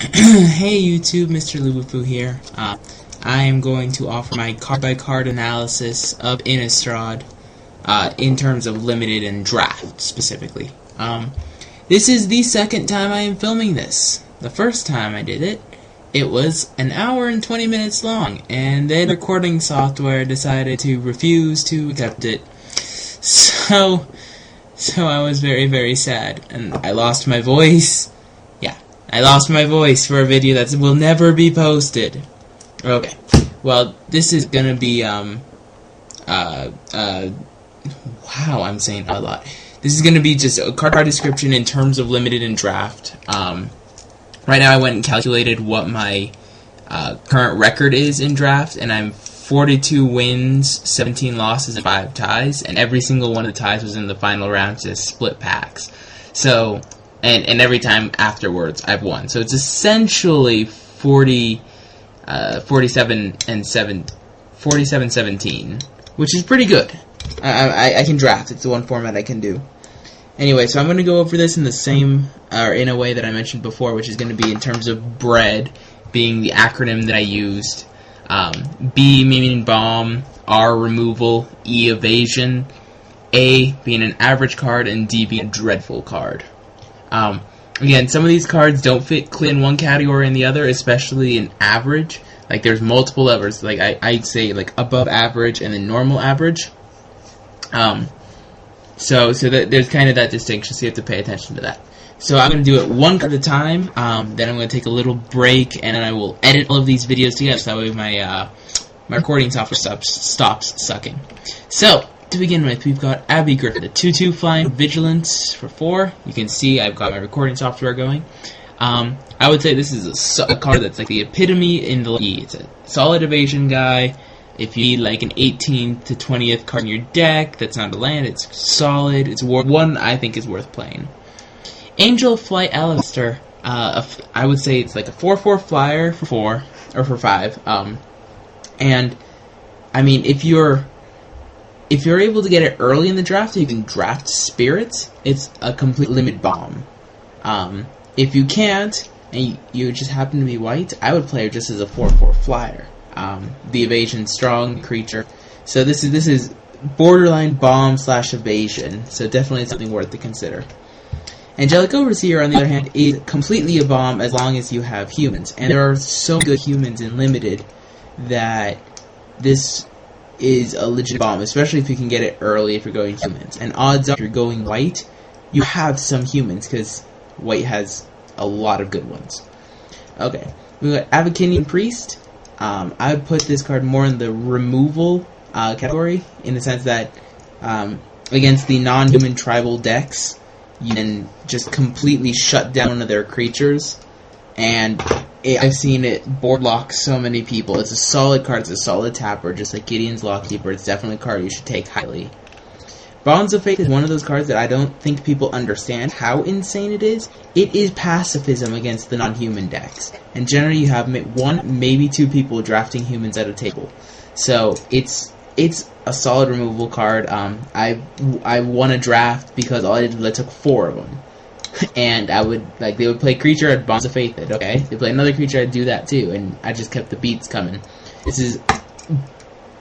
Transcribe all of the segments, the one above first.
Hey YouTube, Mrlubufu here. I am going to offer my card-by-card analysis of Innistrad in terms of limited and draft, specifically. This is the second time I am filming this. The first time I did it, it was an hour and 20 minutes long, and then recording software decided to refuse to accept it. So I was very, very sad, and I lost my voice. I lost my voice for a video that will never be posted. Okay, well, this is gonna be, wow, I'm saying a lot. This is gonna be just a card description in terms of limited and draft. Right now I went and calculated what my current record is in draft, and I'm 42 wins, 17 losses, and 5 ties, and every single one of the ties was in the final round, just split packs. So, and every time afterwards I've won. So it's essentially 47-17, which is pretty good. I can draft. It's the one format I can do. Anyway, so I'm going to go over this in the same, or in a way that I mentioned before, which is going to be in terms of BREAD, being the acronym that I used. B meaning bomb, R removal, E evasion, A being an average card, and D being a dreadful card. Again, some of these cards don't fit clean in one category and the other, especially in average. Like, there's multiple levels. Like, I'd say, like, above average and then normal average. So there's kind of that distinction, so you have to pay attention to that. So I'm going to do it one card at a time, then I'm going to take a little break, and then I will edit all of these videos together, so that way my recording software stops sucking. So, to begin with, we've got Abby Griffin, the 2/2 flying vigilance for 4. You can see I've got my recording software going. I would say this is a card that's like the epitome in the E. It's a solid evasion guy. If you need like an 18th to 20th card in your deck, that's not a land, it's solid. It's one I think is worth playing. Angel Flight Alistair, I would say it's like a 4/4 flyer for 4, or for 5. And, I mean, if you're able to get it early in the draft, you can draft Spirits. It's a complete limit bomb. If you can't, and you just happen to be white, I would play it just as a 4/4 flyer. The evasion strong creature. So this is borderline bomb / evasion. So definitely something worth to consider. Angelic Overseer, on the other hand, is completely a bomb as long as you have humans. And there are so good humans in limited that this is a legit bomb, especially if you can get it early if you're going humans. And odds are, if you're going white, you have some humans, because white has a lot of good ones. Okay, we got Avacinian Priest. I would put this card more in the removal category, in the sense that against the non-human tribal decks, you can just completely shut down one of their creatures, and I've seen it board lock so many people. It's a solid card, it's a solid tapper, just like Gideon's Lockkeeper. It's definitely a card you should take highly. Bonds of Faith is one of those cards that I don't think people understand how insane it is. It is pacifism against the non-human decks, and generally you have one, maybe 2 people drafting humans at a table. So it's a solid removal card. I won a draft because all I did was I took 4 of them. And they would play creature at Bonds of Faith, okay? They play another creature, I'd do that too, and I just kept the beats coming. This is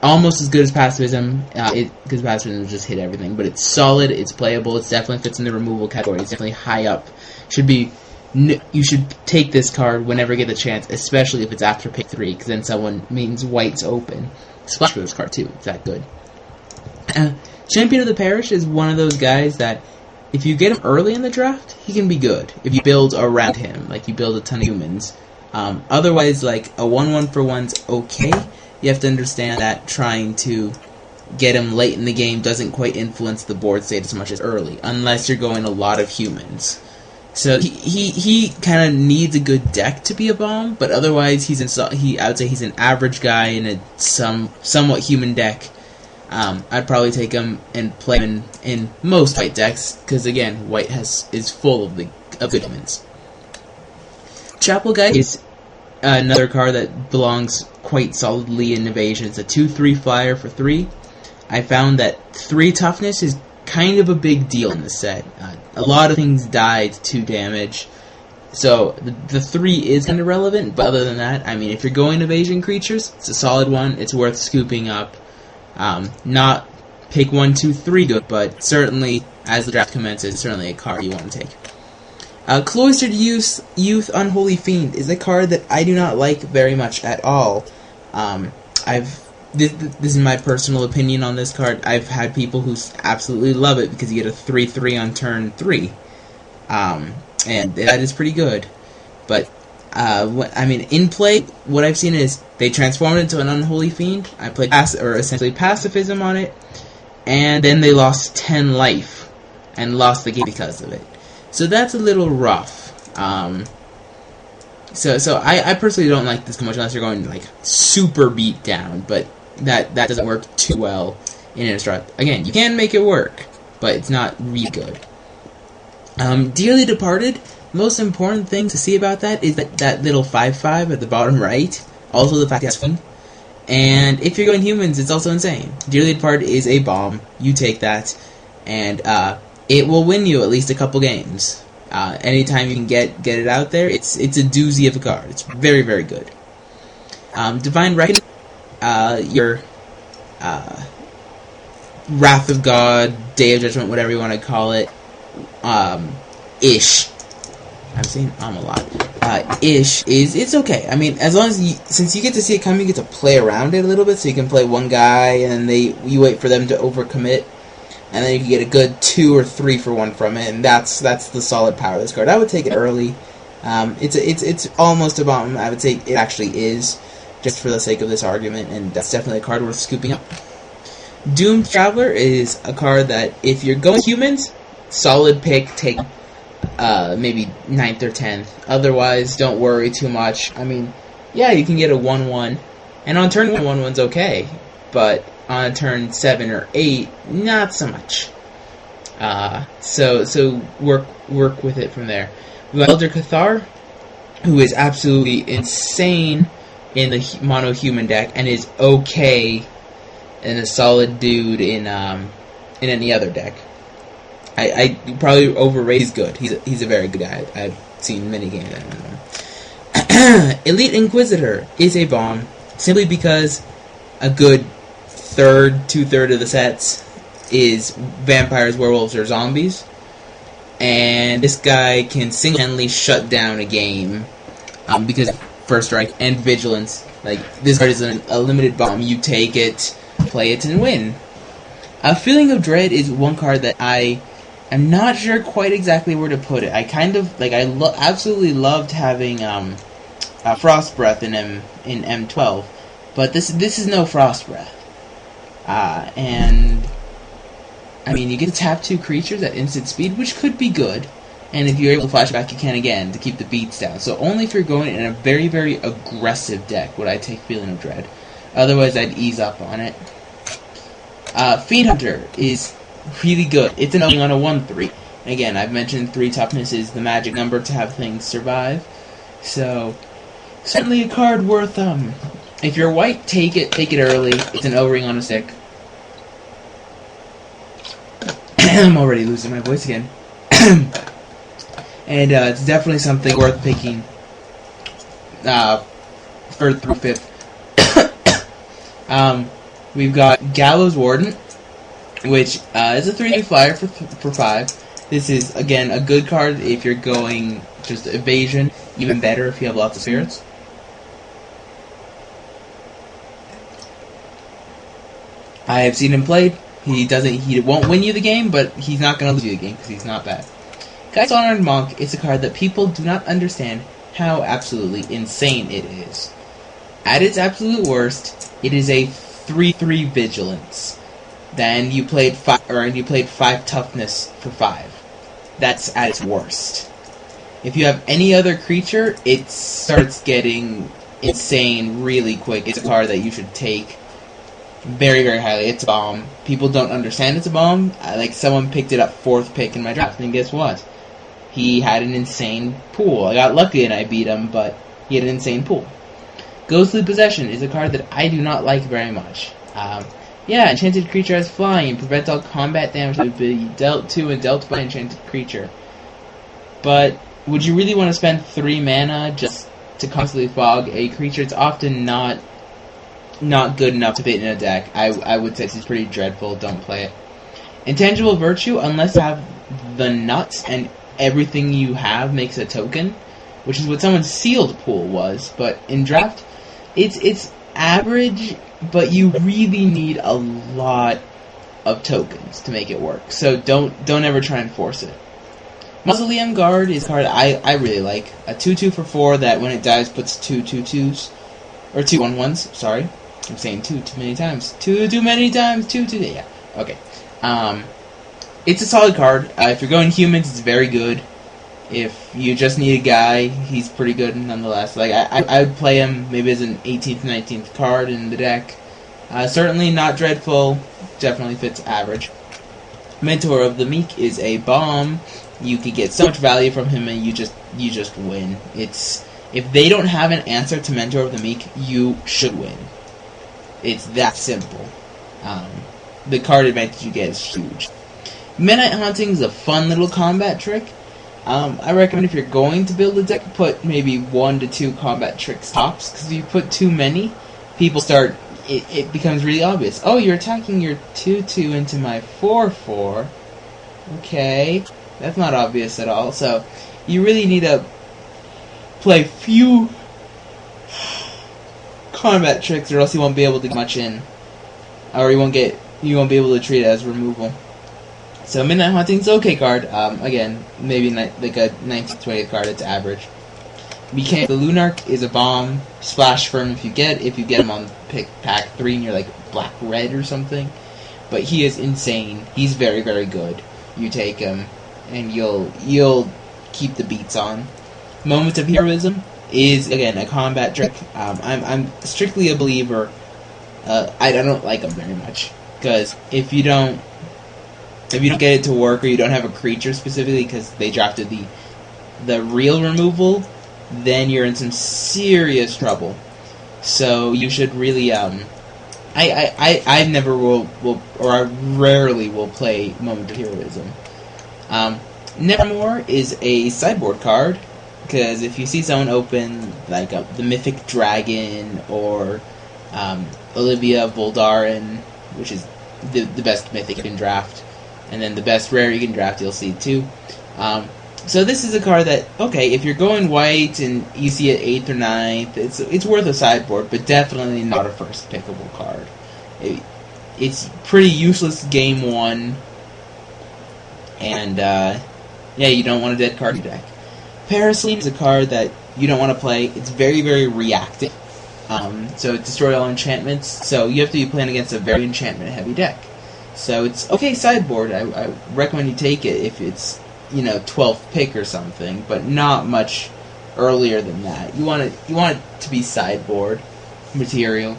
almost as good as pacifism, because pacifism just hit everything, but it's solid, it's playable, it definitely fits in the removal category, it's definitely high up. You should take this card whenever you get the chance, especially if it's after pick 3, because then someone means white's open. Splash for this card too, it's that good. Champion of the Parish is one of those guys that, if you get him early in the draft, he can be good. If you build around him, like you build a ton of humans. Otherwise, like, a 1/1 for 1's okay. You have to understand that trying to get him late in the game doesn't quite influence the board state as much as early, unless you're going a lot of humans. So he kind of needs a good deck to be a bomb, but otherwise I would say he's an average guy in a somewhat human deck. I'd probably take him and play him in most white decks, because again, white is full of good humans. Chapel Guide is another card that belongs quite solidly in evasion. It's a 2/3 flyer for 3. I found that 3 toughness is kind of a big deal in the set. A lot of things die to 2 damage, So the 3 is kind of relevant, but other than that, I mean, if you're going evasion creatures, it's a solid one. It's worth scooping up. Not pick 1, 2, 3 good, but certainly, as the draft commences, certainly a card you want to take. Cloistered Youth Unholy Fiend is a card that I do not like very much at all. This is my personal opinion on this card. I've had people who absolutely love it because you get a 3/3 on turn 3. And that is pretty good. But, I mean, in play, what I've seen is they transformed it into an Unholy Fiend. I played essentially Pacifism on it, and then they lost 10 life and lost the game because of it. So that's a little rough. So I personally don't like this too much unless you're going like super beat down, but that doesn't work too well in Innistrad. Again, you can make it work, but it's not really good. Dearly Departed, most important thing to see about that is that little 5/5 at the bottom right, also the fact that it's and if you're going humans, it's also insane. Dearly Departed is a bomb, you take that, and it will win you at least a couple games. Anytime you can get it out there, it's a doozy of a card. It's very, very good. Divine Reckoning, your Wrath of God, Day of Judgment, whatever you want to call it, ish. I'm saying a lot. Ish it's okay. I mean, as long as since you get to see it coming, you get to play around it a little bit, so you can play one guy, and then you wait for them to overcommit, and then you can get a good 2 or 3 for 1 from it, and that's the solid power of this card. I would take it early. It's almost a bomb. I would say it actually is, just for the sake of this argument, and that's definitely a card worth scooping up. Doomed Traveler is a card that, if you're going humans, solid pick, take maybe 9th or 10th. Otherwise, don't worry too much. I mean, yeah, you can get a 1/1, and on turn 1, 1/1's okay, but on turn 7 or 8, not so much. So work with it from there. We have Elder Cathar, who is absolutely insane in the mono-human deck, and is okay and a solid dude in any other deck. I probably overrate. He's good. He's a very good guy. I've seen many games of him. Elite Inquisitor is a bomb simply because a good 2/3 of the sets is vampires, werewolves, or zombies, and this guy can single-handedly shut down a game because First Strike and Vigilance. Like, this card is a limited bomb. You take it, play it, and win. Feeling of Dread is one card that I'm not sure quite exactly where to put it. I kind of like absolutely loved having Frost Breath in M12, but this is no Frost Breath. And I mean, you get to tap 2 creatures at instant speed, which could be good. And if you're able to flash back, you can again to keep the beats down. So only if you're going in a very, very aggressive deck would I take Feeling of Dread. Otherwise, I'd ease up on it. Fiend Hunter is really good. It's an on a 1/3. Again, I've mentioned 3 toughness is the magic number to have things survive. So certainly a card worth if you're white, take it early. It's an O-ring on a stick. I'm already losing my voice again. And it's definitely something worth picking 3rd through 5th. We've got Gallows Warden, which is a 3/3 flyer for 5. This is, again, a good card if you're going just evasion. Even better if you have lots of spirits. I have seen him played. He won't win you the game, but he's not going to lose you the game because he's not bad. Guy's Honored Monk is a card that people do not understand how absolutely insane it is. At its absolute worst, it is a 3/3 vigilance. Then you played 5 toughness for 5. That's at its worst. If you have any other creature, it starts getting insane really quick. It's a card that you should take very, very highly. It's a bomb. People don't understand it's a bomb. Like, someone picked it up 4th pick in my draft, and guess what? He had an insane pool. I got lucky and I beat him, but he had an insane pool. Ghostly Possession is a card that I do not like very much. Yeah, enchanted creature has flying, prevents all combat damage to be dealt to and dealt by enchanted creature. But would you really want to spend 3 mana just to constantly fog a creature? It's often not good enough to fit in a deck. I would say this is pretty dreadful. Don't play it. Intangible Virtue, unless you have the nuts and everything you have makes a token, which is what someone's sealed pool was. But in draft, it's average, but you really need a lot of tokens to make it work. So don't ever try and force it. Mausoleum Guard is a card I really like. A 2/2 for 4 that when it dies puts 2 2/2s. Or 2 1/1s, sorry. I'm saying 2 too many times. 2 too many times, 2 too... Yeah, okay. It's a solid card. If you're going humans, it's very good. If you just need a guy, he's pretty good nonetheless. Like, I would play him maybe as an 18th, 19th card in the deck. Certainly not dreadful. Definitely fits average. Mentor of the Meek is a bomb. You could get so much value from him, and you just win. If they don't have an answer to Mentor of the Meek, you should win. It's that simple. The card advantage you get is huge. Midnight Haunting is a fun little combat trick. I recommend if you're going to build a deck, put maybe 1 to 2 combat tricks tops, because if you put too many, people start... It becomes really obvious. Oh, you're attacking your 2/2 into my 4/4. Okay. That's not obvious at all. So, you really need to play few combat tricks, or else you won't be able to get much in. Or you won't be able to treat it as removal. So, Midnight Haunting's okay card. Again, maybe like a 19th, 20th card. It's average. The Lunarch is a bomb. Splash for him if you get him on pack 3 and you're like black-red or something. But he is insane. He's very, very good. You take him, and you'll keep the beats on. Moment of Heroism is, again, a combat trick. I'm strictly a believer. I don't like them very much, because if you don't get it to work, or you don't have a creature specifically because they drafted the real removal, then you're in some serious trouble. So you should really I never will or I rarely will play Moment of Heroism. Nevermore is a sideboard card, because if you see someone open like the Mythic Dragon or Olivia Voldaren, which is the best Mythic you can draft, and then the best rare you can draft, you'll see too. So this is a card that, okay, if you're going white and you see it 8th or 9th, it's worth a sideboard, but definitely not a first pickable card. It's pretty useless game 1, and yeah, you don't want a dead card in your deck. Parasleep is a card that you don't want to play. It's very, very reactive. So it destroys all enchantments, so you have to be playing against a very enchantment-heavy deck. So it's okay sideboard. I recommend you take it if it's 12th pick or something, but not much earlier than that. You want it to be sideboard material.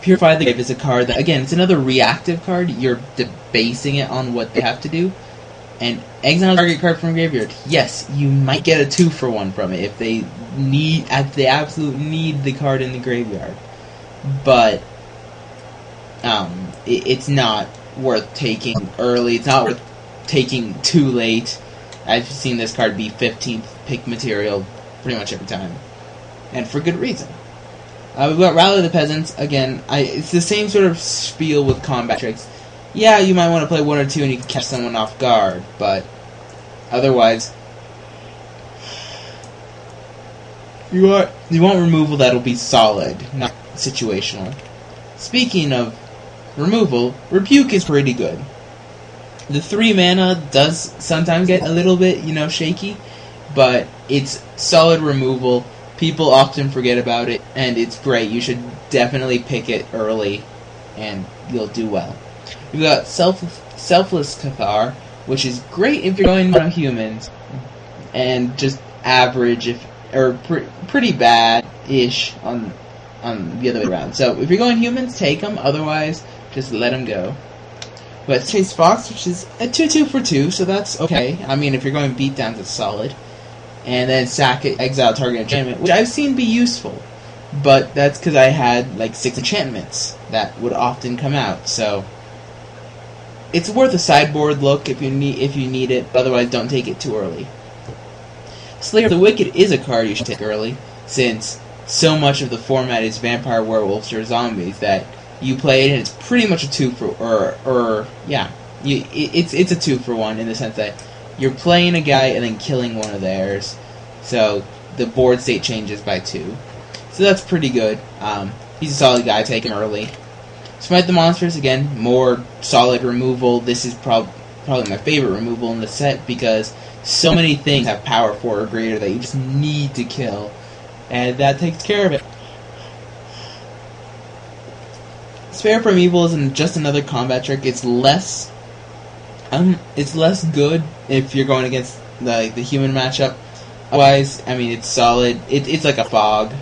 Purify the Grave is a card that, again, it's another reactive card. You're basing it on what they have to do. And exile target card from graveyard. Yes, you might get a 2-for-1 from it if they absolutely need the card in the graveyard. But it's not worth taking early. It's not worth taking too late. I've seen this card be 15th pick material pretty much every time, and for good reason. We've got Rally the Peasants. Again, it's the same sort of spiel with combat tricks. Yeah, you might want to play 1 or 2 and you can catch someone off guard, but otherwise, you want removal that'll be solid, not situational. Speaking of removal, Rebuke is pretty good. The 3 mana does sometimes get a little bit, shaky, but it's solid removal. People often forget about it, and it's great. You should definitely pick it early, and you'll do well. You've got Selfless Cathar, which is great if you're going on humans, and just average, pretty bad-ish on the other way around. So if you're going humans, take them. Otherwise, just let them go. But Chase Fox, which is a 2/2 for 2, so that's okay. I mean, if you're going beatdowns, it's solid. And then sack it, exile target enchantment, which I've seen be useful. But that's because I had like 6 enchantments that would often come out. So it's worth a sideboard look if you need it. But otherwise, don't take it too early. Slayer of the Wicked is a card you should take early, since so much of the format is vampire, werewolves, or zombies that you play it and it's pretty much a 2-for, it's a 2-for-1 in the sense that you're playing a guy and then killing one of theirs, so the board state changes by 2. So that's pretty good. He's a solid guy, take him early. Smite the Monsters, again, more solid removal. This is probably my favorite removal in the set because so many things have power 4 or greater that you just need to kill, and that takes care of it. Spare from Evil is just another combat trick. It's less good if you're going against the human matchup. Otherwise, I mean, it's solid. It's like a fog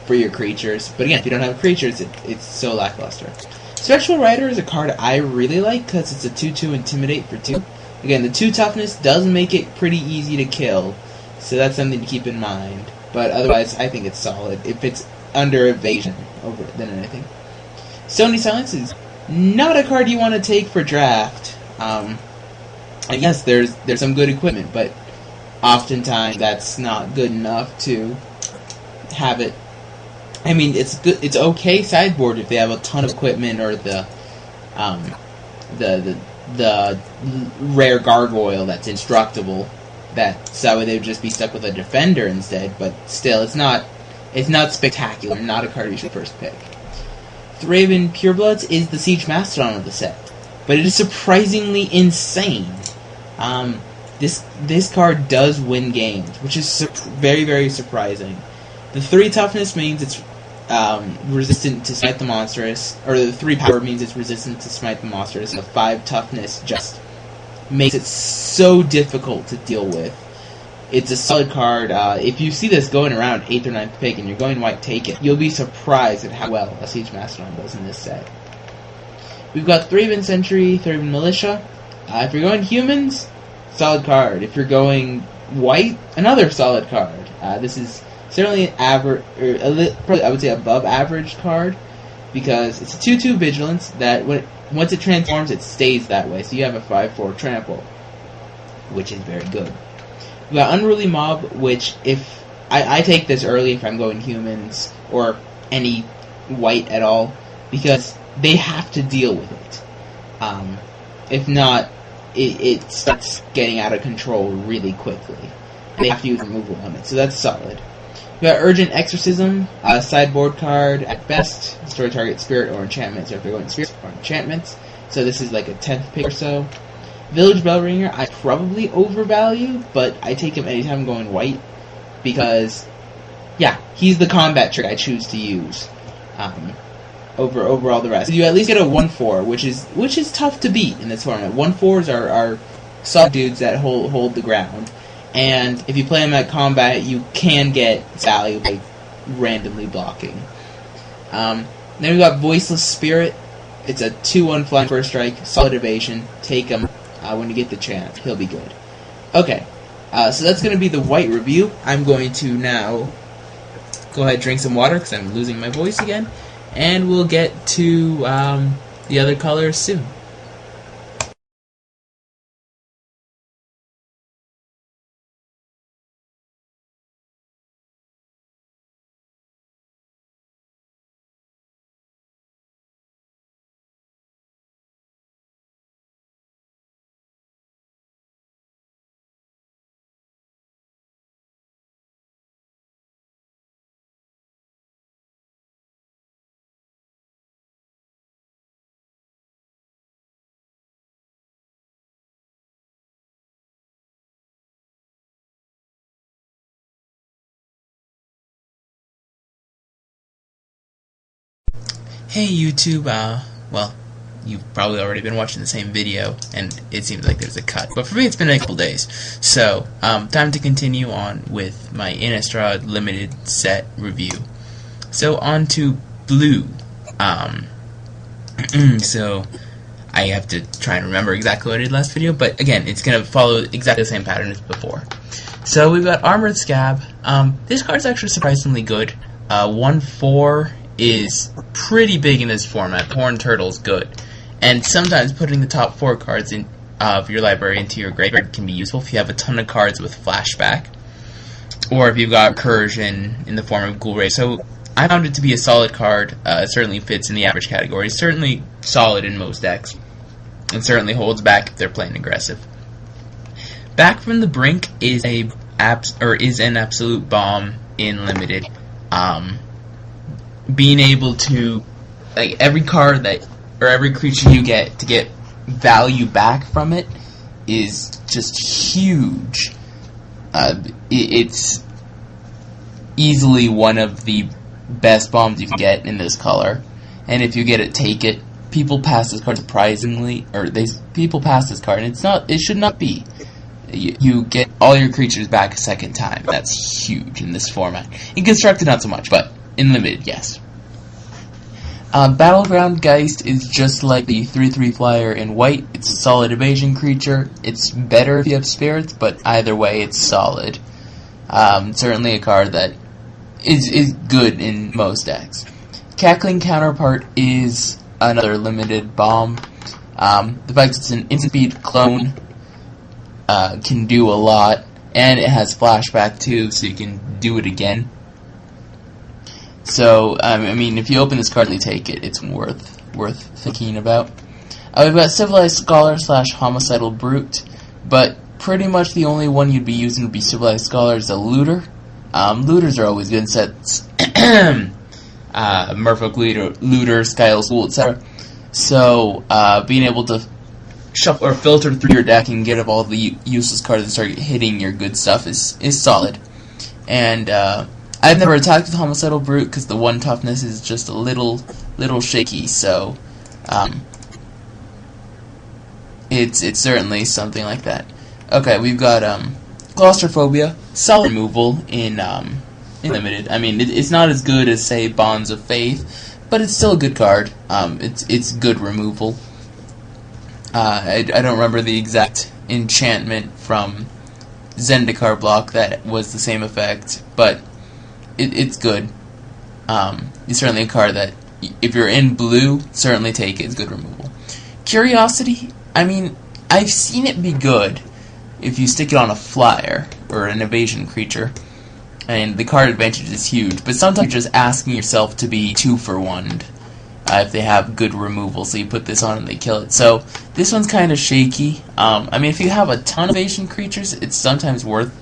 for your creatures. But again, if you don't have creatures, it's so lackluster. Spectral Rider is a card I really like because it's a 2/2 Intimidate for 2. Again, the 2 toughness does make it pretty easy to kill, so that's something to keep in mind. But otherwise, I think it's solid if it's under evasion over than anything. Stony Silence is not a card you want to take for draft. And yes, there's some good equipment, but oftentimes that's not good enough to have it. I mean, it's good. It's okay sideboard if they have a ton of equipment or the rare gargoyle that's indestructible. So they would just be stuck with a defender instead. But still, it's not spectacular. Not a card you should first pick. Thraben Purebloods is the Siege Mastodon of the set, but it is surprisingly insane. This card does win games, which is very, very surprising. The 3 toughness means it's resistant to Smite the Monstrous, or the 3 power means it's resistant to Smite the Monstrous, and the 5 toughness just makes it so difficult to deal with. It's a solid card. If you see this going around 8th or 9th pick and you're going white, take it. You'll be surprised at how well a Siege Mastodon does in this set. We've got Thraben Sentry, Thraben Militia. If you're going humans, solid card. If you're going white, another solid card. This is certainly an average, probably I would say above average card, because it's a 2/2 Vigilance that once it transforms, it stays that way. So you have a 5/4 Trample, which is very good. We got Unruly Mob, which if I take this early if I'm going humans or any white at all, because they have to deal with it. If not, it starts getting out of control really quickly. They have to use removal on it, so that's solid. We got Urgent Exorcism, a sideboard card at best. Destroy target spirit or enchantments, or if they're going spirits or enchantments. So this is like a 10th pick or so. Village Bellringer, I probably overvalue, but I take him anytime I'm going white, because, yeah, he's the combat trick I choose to use over all the rest. You at least get a 1/4, which is tough to beat in this format. 1/4s are solid dudes that hold the ground, and if you play them at combat, you can get value by randomly blocking. Then we got Voiceless Spirit. It's a 2/1 flying first strike, solid evasion. Take him. When you get the chance, he'll be good. Okay, so that's going to be the white review. I'm going to now go ahead and drink some water because I'm losing my voice again, and we'll get to the other colors soon. Hey YouTube, well, you've probably already been watching the same video, and it seems like there's a cut. But for me, it's been a couple days. So, time to continue on with my Innistrad limited set review. So, on to blue. So, I have to try and remember exactly what I did last video, but again, it's going to follow exactly the same pattern as before. So, we've got Armored Scab. This card's actually surprisingly good. 1/4 is pretty big in this format. The Horned Turtle's good. And sometimes putting the top 4 cards of your library into your graveyard can be useful if you have a ton of cards with flashback. or if you've got Recursion in the form of Ghoul Ray. So I found it to be a solid card. It certainly fits in the average category. It's certainly solid in most decks, and certainly holds back if they're playing aggressive. Back from the Brink is an absolute bomb in Limited. Being able to, like, every card that, or every creature you get, to get value back from it is just huge. It's easily one of the best bombs you can get in this color, and if you get it, take it. People pass this card surprisingly, people pass this card, and it should not be. You get all your creatures back a second time. That's huge in this format. In Constructed, not so much, but in Limited, yes. Battleground Geist is just like the 3/3 flyer in white. It's a solid evasion creature. It's better if you have spirits, but either way, it's solid. Certainly a card that is good in most decks. Cackling Counterpart is another Limited bomb. The fact it's an instant speed clone can do a lot, and it has flashback too, so you can do it again. So, I mean, if you open this card, you take it. It's worth thinking about. We've got Civilized Scholar / Homicidal Brute, but pretty much the only one you'd be using would be Civilized Scholar as a looter. Looters are always good in sets. Merfolk Looter, Skyle's School, etc. So, being able to shuffle or filter through your deck and get up all the useless cards and start hitting your good stuff is solid. And I've never attacked with Homicidal Brute because the 1 toughness is just a little shaky. So it's certainly something like that. Okay, we've got Claustrophobia, solid removal in Limited. I mean, it's not as good as, say, Bonds of Faith, but it's still a good card. It's good removal. I don't remember the exact enchantment from Zendikar block that was the same effect, but it's good. It's certainly a card that, if you're in blue, certainly take it. It's good removal. Curiosity, I mean, I've seen it be good if you stick it on a flyer or an evasion creature, and the card advantage is huge, but sometimes you're just asking yourself to be 2-for-1'd. If they have good removal, so you put this on and they kill it. So this one's kind of shaky. I mean, if you have a ton of evasion creatures, it's sometimes worth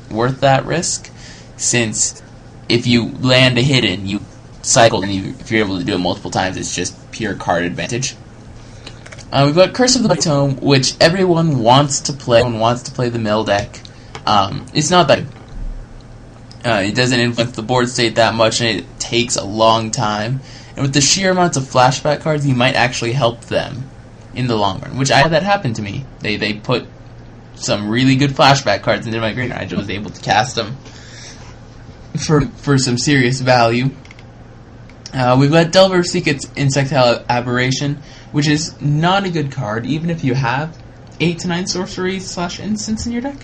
that risk, since if you land a hidden, you cycle, and if you're able to do it multiple times, it's just pure card advantage. We've got Curse of the Black Tome, which everyone wants to play. Everyone wants to play the mill deck. It's not that it doesn't influence the board state that much, and it takes a long time. And with the sheer amounts of flashback cards, you might actually help them in the long run, which I had that happen to me. They put some really good flashback cards into my graveyard. I just was able to cast them for some serious value. We've got Delver Seek's Insectile Aberration, which is not a good card, even if you have 8 to 9 sorceries / instants in your deck.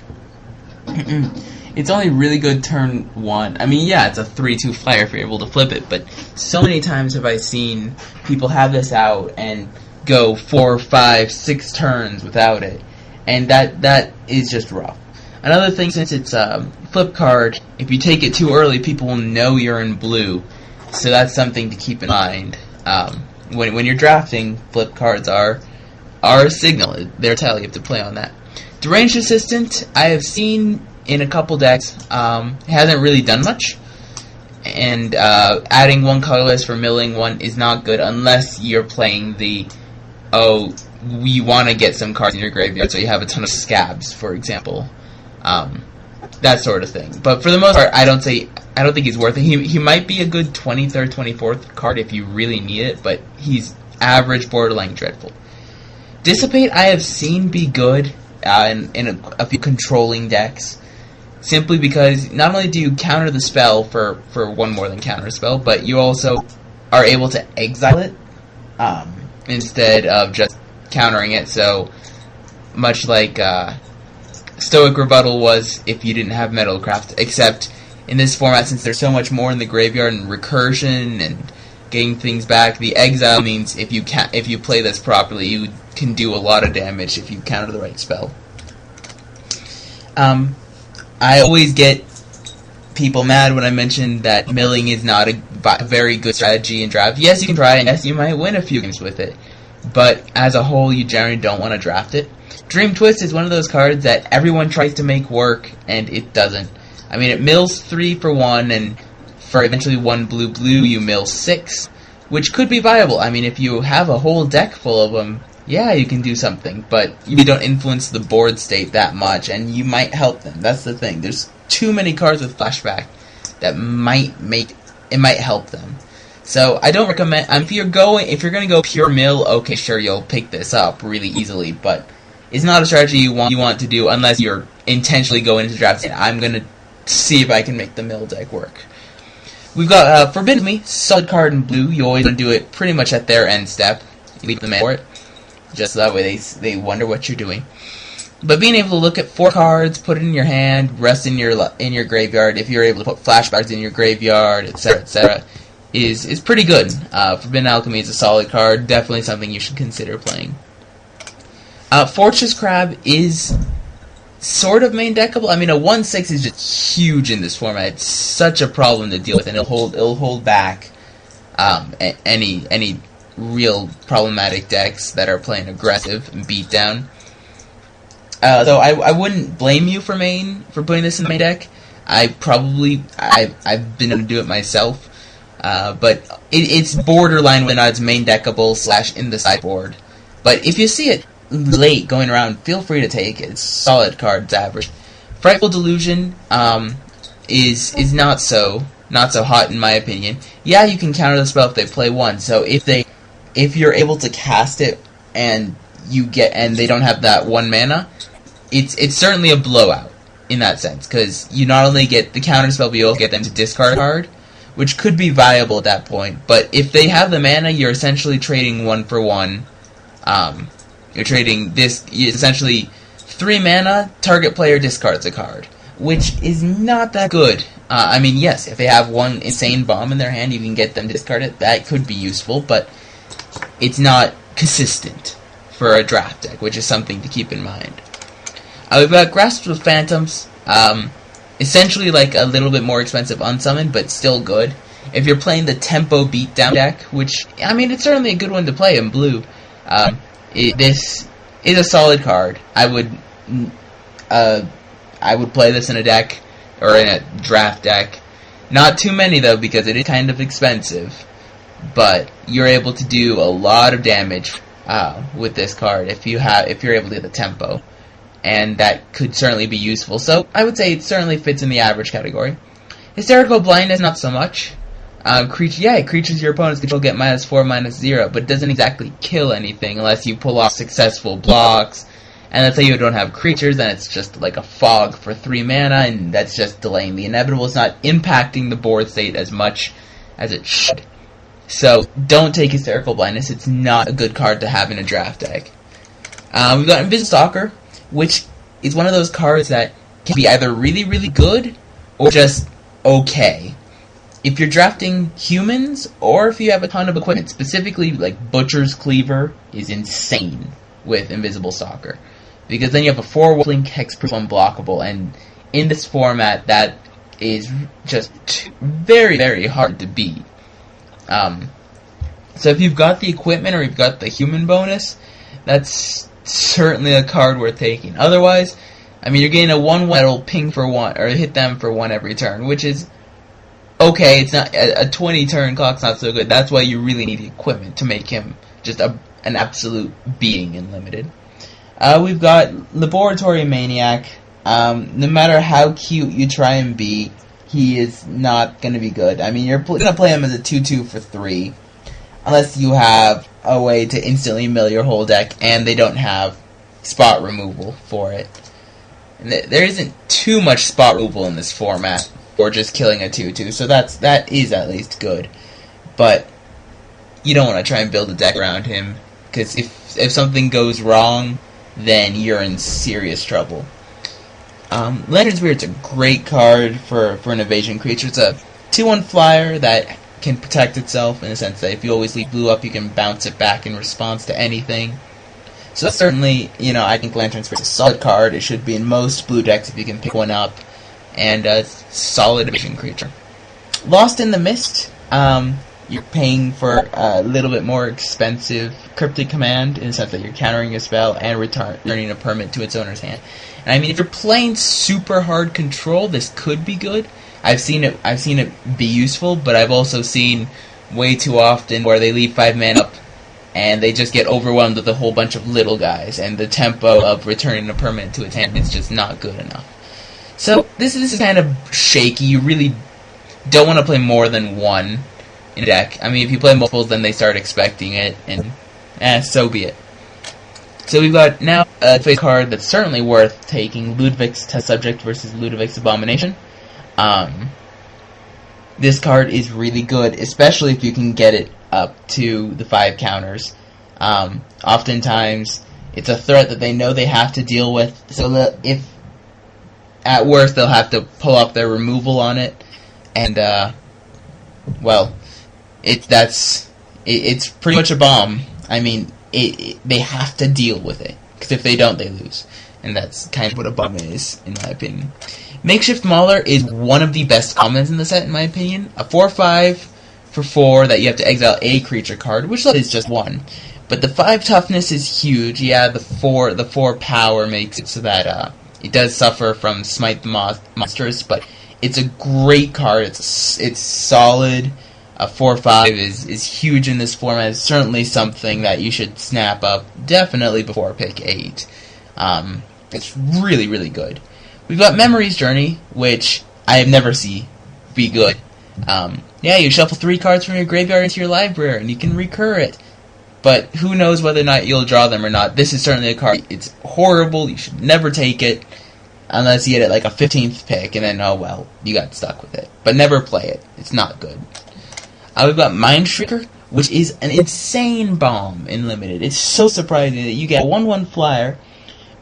It's only really good turn 1. I mean, yeah, it's a 3/2 flyer if you're able to flip it, but so many times have I seen people have this out and go 4, 5, 6 turns without it, and that is just rough. Another thing, since it's a flip card, if you take it too early, people will know you're in blue, so that's something to keep in mind. When you're drafting, flip cards are a signal. They're a tell. You have to play on that. Deranged Assistant, I have seen in a couple decks. It hasn't really done much, and adding 1 colorless for milling 1 is not good unless you're playing the, we want to get some cards in your graveyard, so you have a ton of scabs, for example. That sort of thing. But for the most part, I don't think he's worth it. He might be a good 23rd, 24th card if you really need it, but he's average, borderline dreadful. Dissipate, I have seen be good in a few controlling decks, simply because not only do you counter the spell for 1 more than counter a spell, but you also are able to exile it instead of just countering it. So much like Stoic Rebuttal was if you didn't have Metalcraft, except in this format, since there's so much more in the graveyard and recursion and getting things back, the exile means if you play this properly, you can do a lot of damage if you counter the right spell. I always get people mad when I mentioned that milling is not a very good strategy in draft. Yes, you can try it. Yes, you might win a few games with it. But as a whole, you generally don't want to draft it. Dream Twist is one of those cards that everyone tries to make work, and it doesn't. I mean, it mills 3 for 1, and for eventually 1 blue, you mill 6, which could be viable. I mean, if you have a whole deck full of them, yeah, you can do something, but you don't influence the board state that much, and you might help them. That's the thing. There's too many cards with flashback that might help them. So I don't recommend. If you're going to go pure mill, okay, sure, you'll pick this up really easily, but it's not a strategy you want to do unless you're intentionally going into drafts. I'm gonna see if I can make the mill deck work. We've got Forbidden Me, solid card in blue. You always want to do it pretty much at their end step. You leave them in for it, just so that way they wonder what you're doing. But being able to look at 4 cards, put it in your hand, rest in your graveyard, if you're able to put flashbacks in your graveyard, etc., is pretty good. Forbidden Alchemy is a solid card, definitely something you should consider playing. Fortress Crab is sort of main deckable. I mean, a 1/6 is just huge in this format. It's such a problem to deal with, and it'll hold back any real problematic decks that are playing aggressive and beat down. So I wouldn't blame you for putting this in the main deck. I've been able to do it myself, but it's borderline when it's main deckable / in the sideboard. But if you see it late going around, feel free to take it. It's a solid card. It's average. Frightful Delusion is not so hot in my opinion. Yeah, you can counter the spell if they play 1. So if you're able to cast it and they don't have that 1 mana, it's certainly a blowout in that sense, because you not only get the counter spell, but you also get them to discard a card, which could be viable at that point. But if they have the mana, you're essentially trading 1 for 1. You're trading essentially 3 mana, target player discards a card, which is not that good. I mean, yes, if they have 1 insane bomb in their hand, you can get them to discard it. That could be useful, but it's not consistent for a draft deck, which is something to keep in mind. We've got Grasp of Phantoms, essentially like a little bit more expensive unsummon, but still good. If you're playing the Tempo Beatdown deck, which, I mean, it's certainly a good one to play in blue, this is a solid card. I would play this in a deck, or in a draft deck. Not too many, though, because it is kind of expensive, but you're able to do a lot of damage with this card if you're able to get the tempo, and that could certainly be useful. So I would say it certainly fits in the average category. Hysterical Blindness, not so much. Creatures your opponents control get -4, -0, but it doesn't exactly kill anything unless you pull off successful blocks. And let's say you don't have creatures, then it's just like a fog for 3 mana, and that's just delaying the inevitable. It's not impacting the board state as much as it should. So don't take Hysterical Blindness. It's not a good card to have in a draft deck. We've got Invisible Stalker, which is one of those cards that can be either really, really good or just okay. If you're drafting humans, or if you have a ton of equipment, specifically like Butcher's Cleaver is insane with Invisible Stalker, because then you have a 4-link hexproof unblockable, and in this format that is just very, very hard to beat. So if you've got the equipment or you've got the human bonus, that's certainly a card worth taking. Otherwise, I mean, you're getting a 1/1 that'll ping for 1, or hit them for 1 every turn, which is okay. It's not a 20-turn clock's not so good. That's why you really need the equipment to make him just an absolute being in limited. We've got Laboratory Maniac. No matter how cute you try and be, he is not going to be good. I mean, you're going to play him as a 2/2 for 3, unless you have a way to instantly mill your whole deck, and they don't have spot removal for it. And there isn't too much spot removal in this format, or just killing a 2/2, so that is at least good. But you don't want to try and build a deck around him, because if something goes wrong, then you're in serious trouble. Lantern Spirit's a great card for an evasion creature. It's a 2/1 flyer that can protect itself, in the sense that if you always leave blue up, you can bounce it back in response to anything. So certainly, I think Lantern Spirit's a solid card. It should be in most blue decks if you can pick one up. and a solid evasion creature. Lost in the Mist, you're paying for a little bit more expensive Cryptic Command in the sense that you're countering a spell and returning a permanent to its owner's hand. And I mean, if you're playing super hard control, this could be good. I've seen it be useful, but I've also seen way too often where they leave 5 mana up and they just get overwhelmed with a whole bunch of little guys, and the tempo of returning a permanent to its hand is just not good enough. So this is kind of shaky. You really don't want to play more than one in a deck. I mean, if you play multiples, then they start expecting it, and so be it. So we've got now a face card that's certainly worth taking, Ludwig's Test Subject versus Ludwig's Abomination. This card is really good, especially if you can get it up to the 5 counters. Oftentimes, it's a threat that they know they have to deal with, so that if, at worst, they'll have to pull up their removal on it, and, well, it's pretty much a bomb. I mean, they have to deal with it, because if they don't, they lose. And that's kind of what a bomb is, in my opinion. Makeshift Mauler is one of the best commons in the set, in my opinion. A 4/5 for 4 that you have to exile a creature card, which is just 1. But the 5 toughness is huge. Yeah, the 4 power makes it so that it does suffer from Smite the Monsters, but it's a great card. It's solid. A 4/5 is huge in this format. It's certainly something that you should snap up definitely before pick 8. It's really, really good. We've got Memory's Journey, which I have never seen be good. Yeah, you shuffle 3 cards from your graveyard into your library, and you can recur it. But who knows whether or not you'll draw them or not. This is certainly a card. It's horrible. You should never take it unless you get it like a 15th pick, and then, oh well, you got stuck with it. But never play it. It's not good. We've got Mindshrieker, which is an insane bomb in Limited. It's so surprising that you get a 1/1 flyer,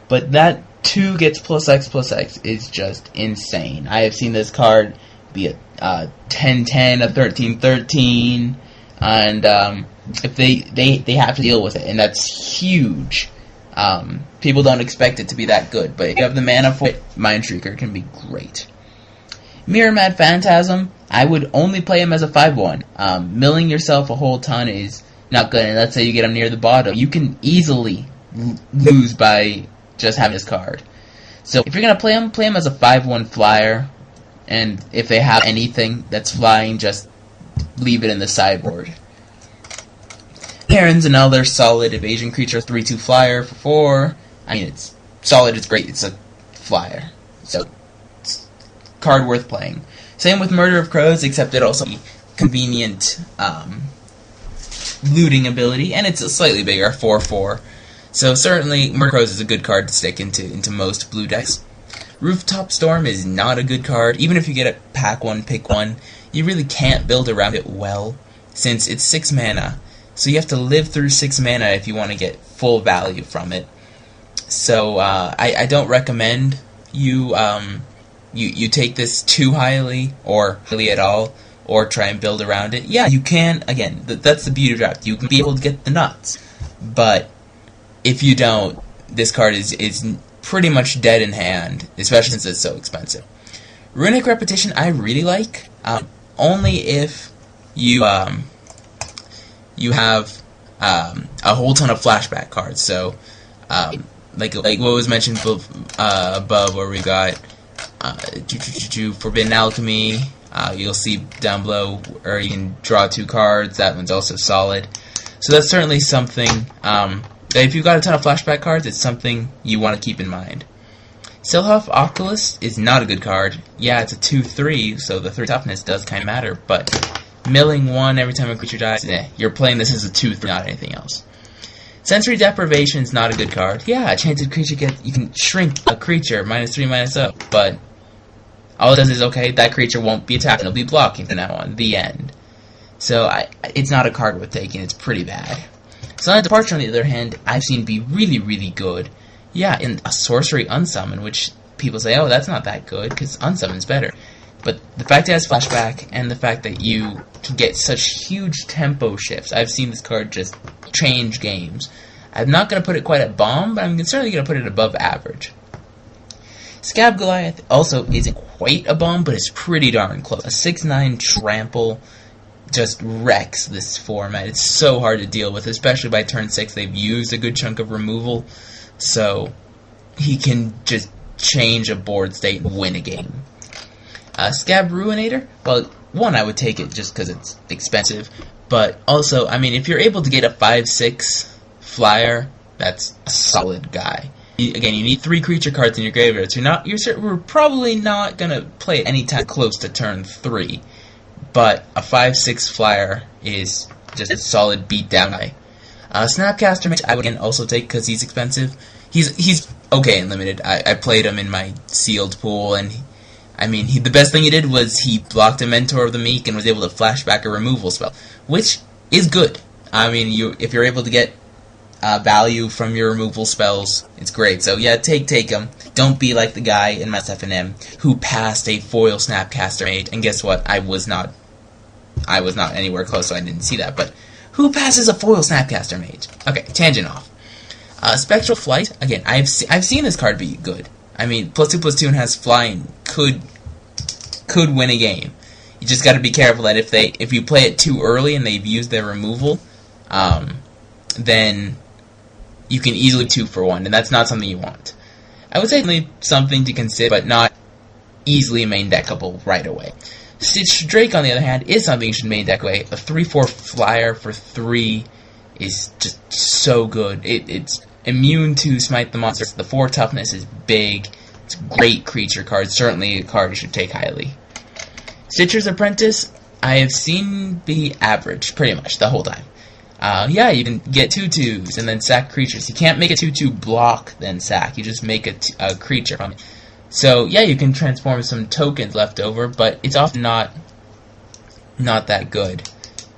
but that 2 gets +X/+X is just insane. I have seen this card be a 10/10, a 13/13, and if they have to deal with it, and that's huge. People don't expect it to be that good, but if you have the mana for it, Mindshrieker can be great. Mirror Mad Phantasm, I would only play him as a 5/1. Milling yourself a whole ton is not good, and let's say you get him near the bottom. You can easily lose by just having this card. So if you're going to play him as a 5/1 flyer, and if they have anything that's flying, just leave it in the sideboard. Heron's another solid evasion creature, 3/2 flyer for 4. I mean, it's solid, it's great, it's a flyer. So, it's a card worth playing. Same with Murder of Crows, except it also has convenient looting ability, and it's a slightly bigger, 4/4. So certainly, Murder of Crows is a good card to stick into most blue decks. Rooftop Storm is not a good card. Even if you get a pack 1, pick 1, you really can't build around it well, since it's 6 mana. So you have to live through 6 mana if you want to get full value from it. So I don't recommend you you take this too highly, or highly at all, or try and build around it. Yeah, you can. Again, that's the beauty of draft. You can be able to get the nuts, but if you don't, this card is pretty much dead in hand, especially since it's so expensive. Runic Repetition I really like, only if you you have a whole ton of flashback cards. So like what was mentioned above, where we got Forbidden Alchemy. You'll see down below, or you can draw 2 cards. That one's also solid. So that's certainly something. If you've got a ton of flashback cards, it's something you want to keep in mind. Silhuff Oculus is not a good card. Yeah, it's a 2/3, so the 3 toughness does kind of matter, but milling 1 every time a creature dies, you're playing this as a 2/3, not anything else. Sensory Deprivation is not a good card. Yeah, a chanted creature you can shrink a creature, -3/-0, but all it does is, okay, that creature won't be attacked, it'll be blocking from now on, the end. So it's not a card worth taking, it's pretty bad. Silent Departure, on the other hand, I've seen be really, really good. Yeah, in a Sorcery Unsummon, which people say, oh, that's not that good, because Unsummon's better. But the fact it has flashback, and the fact that you can get such huge tempo shifts, I've seen this card just change games. I'm not going to put it quite at bomb, but I'm certainly going to put it above average. Scab Goliath also is quite a bomb, but it's pretty darn close. A 6/9 trample just wrecks this format. It's so hard to deal with, especially by turn 6. They've used a good chunk of removal, so he can just change a board state and win a game. Scab Ruinator, well, one, I would take it just because it's expensive, but also, I mean, if you're able to get a 5/6 flyer, that's a solid guy. Again, you need 3 creature cards in your graveyard, so we're probably not going to play it anytime close to turn 3, but a 5/6 flyer is just a solid beatdown guy. Snapcaster Mage, I would again also take because he's expensive. He's okay in limited. I played him in my sealed pool, and the best thing he did was he blocked a Mentor of the Meek and was able to flash back a removal spell, which is good. I mean, if you're able to get value from your removal spells, it's great. So yeah, take him. Don't be like the guy in my FNM who passed a foil Snapcaster Mage, and guess what? I was not anywhere close, so I didn't see that. But who passes a foil Snapcaster Mage? Okay, tangent off. Spectral Flight, again, I've seen this card be good. I mean, +2/+2 and has flying, could win a game. You just got to be careful that if you play it too early and they've used their removal, then you can easily 2-for-1, and that's not something you want. I would say only something to consider, but not easily main deckable right away. Stitch Drake, on the other hand, is something you should main deck away. A 3/4 flyer for 3 is just so good. It's immune to smite the monsters. The 4 toughness is big. It's a great creature card. Certainly a card you should take highly. Stitcher's Apprentice, I have seen be average pretty much the whole time. Yeah, you can get 2/2s and then sack creatures. You can't make a 2/2 block then sack. You just make a creature from it. So yeah, you can transform some tokens left over, but it's often not that good.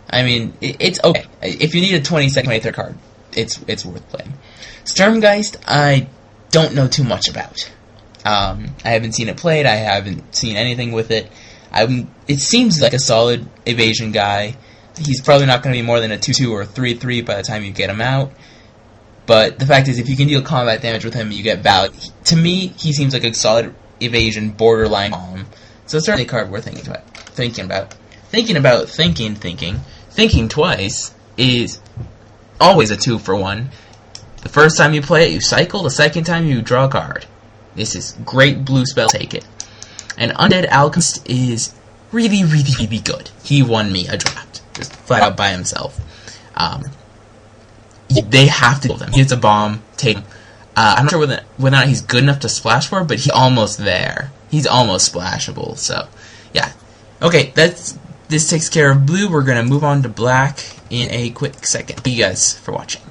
I mean, it's okay. If you need a 22nd, 23rd card, it's worth playing. Sturmgeist, I don't know too much about. I haven't seen it played. I haven't seen anything with it. It seems like a solid evasion guy. He's probably not going to be more than a 2/2 or a 3/3 by the time you get him out. But the fact is, if you can deal combat damage with him, you get value. To me, he seems like a solid evasion, borderline calm. So it's certainly a card worth thinking about. Thinking twice is always a 2-for-1. The first time you play it, you cycle. The second time, you draw a card. This is great blue spell. Take it. And Undead Alchemist is really, really, really good. He won me a draft, just flat out by himself. They have to kill them. He hits a bomb, take him. I'm not sure whether or not he's good enough to splash for, but he's almost there. He's almost splashable, so yeah. Okay, this takes care of blue. We're going to move on to black in a quick second. Thank you guys for watching.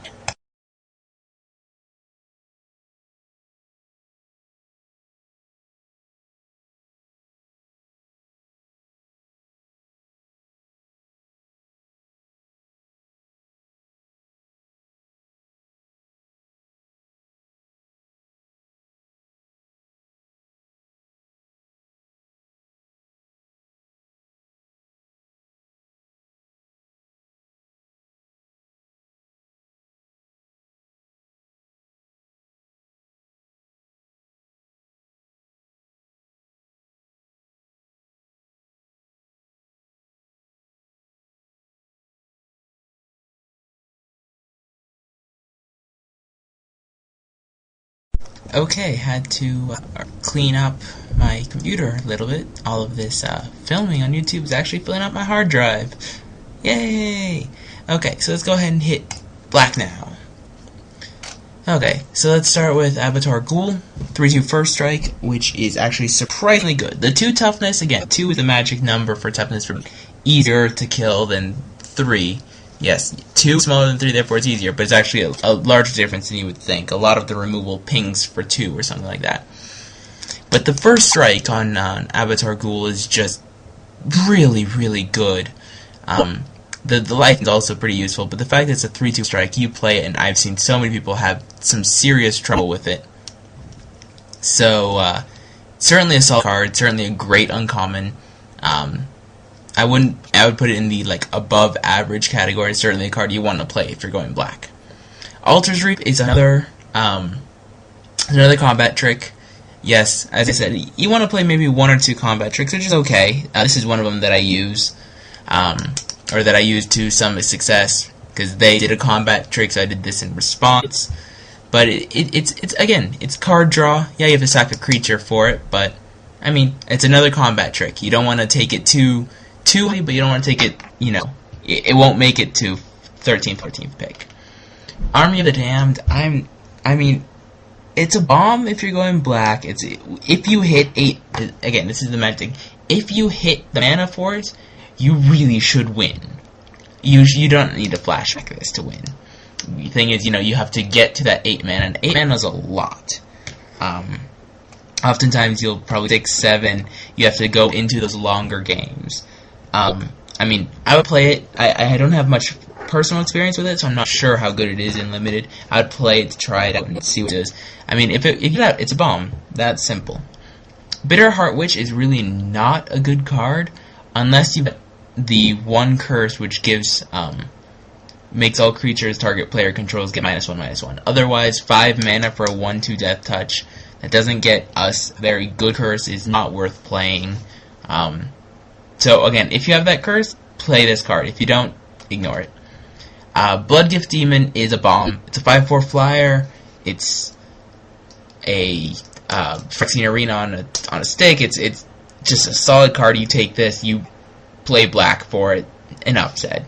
Okay, had to clean up my computer a little bit. All of this filming on YouTube is actually filling up my hard drive. Yay! Okay, so let's go ahead and hit black now. Okay, so let's start with Avatar Ghoul, 3/2 first strike, which is actually surprisingly good. The 2 toughness, again, 2 is the magic number for toughness, for easier to kill than 3. Yes, 2 is smaller than 3, therefore it's easier, but it's actually a larger difference than you would think. A lot of the removal pings for 2 or something like that. But the first strike on Avatar Ghoul is just really, really good. The life is also pretty useful, but the fact that it's a 3/2 strike, you play it, and I've seen so many people have some serious trouble with it. So, certainly a solid card, certainly a great uncommon. I would put it in the above average category. It's certainly a card you want to play if you're going black. Altar's Reap is another combat trick. yes, as I said, you want to play maybe 1 or 2 combat tricks, which is okay. This is one of them that I use, or that I used to some success, because they did a combat trick, so I did this in response. But it's again, it's card draw. Yeah, you have to sack a creature for it, but I mean, it's another combat trick. You don't want to take it too high, but you don't want to take it, you know, it won't make it to 13th, 14th pick. Army of the Damned, I mean, it's a bomb if you're going black. If you hit 8, again, this is the magic thing. If you hit the mana for it, you really should win. You don't need to flashback this to win. The thing is, you know, you have to get to that 8 mana, and 8 mana is a lot. Oftentimes you'll probably take 7, you have to go into those longer games. I mean, I would play it, I don't have much personal experience with it, so I'm not sure how good it is in Limited. I would play it to try it out and see what it does. I mean, it's a bomb, that's simple. Bitter Heart Witch is really not a good card, unless you get the 1 curse which gives, makes all creatures target player controls get -1/-1. Otherwise, 5 mana for a 1/2 death touch that doesn't get us very good curse is not worth playing. So again, if you have that curse, play this card. If you don't, ignore it. Bloodgift Demon is a bomb. It's a 5/4 flyer. It's a Phyrexian Arena on a stick. It's just a solid card. You take this, you play black for it. Enough said.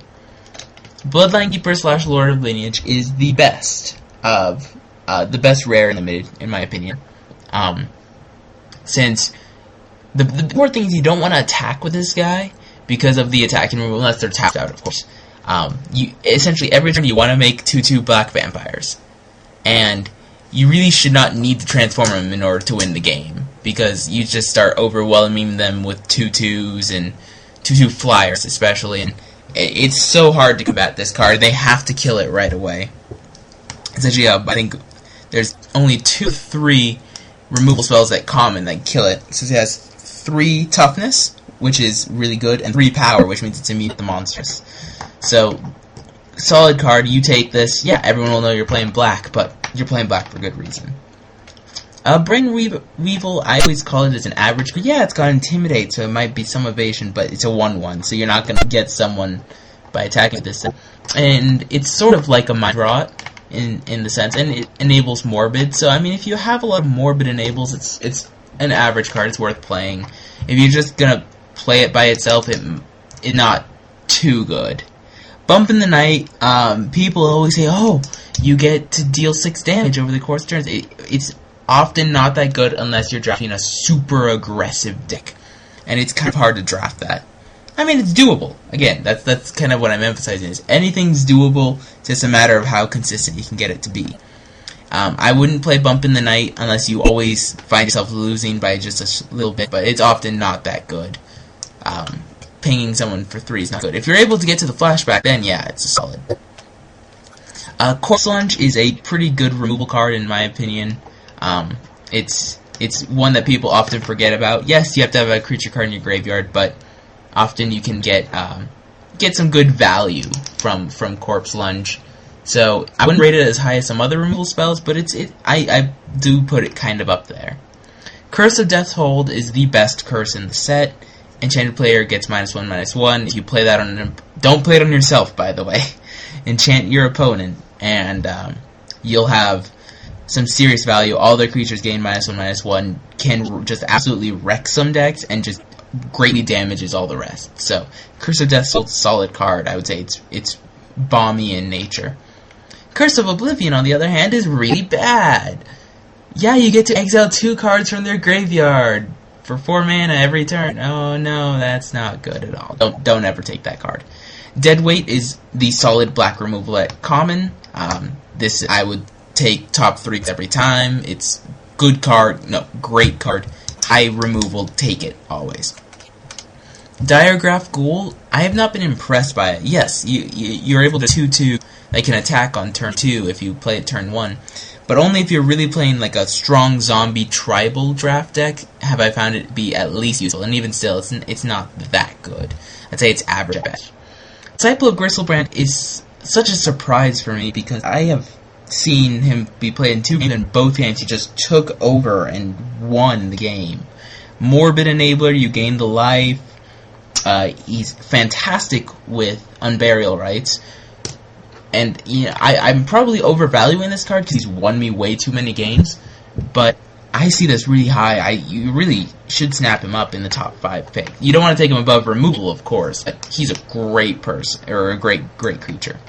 Bloodline Keeper / Lord of Lineage is the best of the best rare in Limited, in my opinion. Since the important thing is you don't want to attack with this guy because of the attacking removal, unless they're tapped out, of course. You essentially every turn you want to make 2/2 black vampires, and you really should not need to transform them in order to win the game, because you just start overwhelming them with 2/2s and 2/2 flyers, especially, and it's so hard to combat this card. They have to kill it right away. Essentially, I think there's only 2-3 removal spells that common that kill it. So it has 3 toughness, which is really good, and 3 power, which means it's immune to the monsters. So, solid card. You take this. Yeah, everyone will know you're playing black, but you're playing black for good reason. Brain Weevil, I always call it as an average, but yeah, it's got Intimidate, so it might be some evasion, but it's a 1/1, so you're not going to get someone by attacking this. And it's sort of like a Mind Rot in the sense, and it enables Morbid, so I mean, if you have a lot of Morbid enables, it's an average card, it's worth playing. If you're just going to play it by itself, it's not too good. Bump in the Night, people always say, oh, you get to deal 6 damage over the course of turns. It's often not that good unless you're drafting a super aggressive deck, and it's kind of hard to draft that. I mean, it's doable. Again, that's kind of what I'm emphasizing, is anything's doable, it's just a matter of how consistent you can get it to be. I wouldn't play Bump in the Night unless you always find yourself losing by just a little bit, but it's often not that good. Pinging someone for 3 is not good. If you're able to get to the flashback, then yeah, it's a solid. Corpse Lunge is a pretty good removal card in my opinion. It's one that people often forget about. Yes, you have to have a creature card in your graveyard, but often you can get some good value from Corpse Lunge. So I wouldn't rate it as high as some other removal spells, but I do put it kind of up there. Curse of Deathhold is the best curse in the set. Enchanted player gets -1/-1. If you play that on don't play it on yourself, by the way. Enchant your opponent, and you'll have some serious value. All their creatures gain -1/-1, can just absolutely wreck some decks, and just greatly damages all the rest. So, Curse of Deathhold's solid card. I would say it's bomby in nature. Curse of Oblivion, on the other hand, is really bad. Yeah, you get to exile 2 cards from their graveyard for 4 mana every turn. Oh no, that's not good at all. Don't ever take that card. Deadweight is the solid black removal at common. This I would take top 3 every time. It's good card, no, great card. High removal, take it always. Diregraph Ghoul, I have not been impressed by it. Yes, you're able to 2/2. They can attack on turn 2 if you play it turn 1. But only if you're really playing like a strong zombie tribal draft deck have I found it be at least useful. And even still, it's not that good. I'd say it's average at best. Disciple of Gristlebrand is such a surprise for me because I have seen him be played in 2 games, and both games he just took over and won the game. Morbid Enabler, you gain the life. He's fantastic with Unburial Rights. And I'm probably overvaluing this card because he's won me way too many games, but I see this really high. You really should snap him up in the top 5 pick. You don't want to take him above Removal, of course, but he's a great person, or a great creature.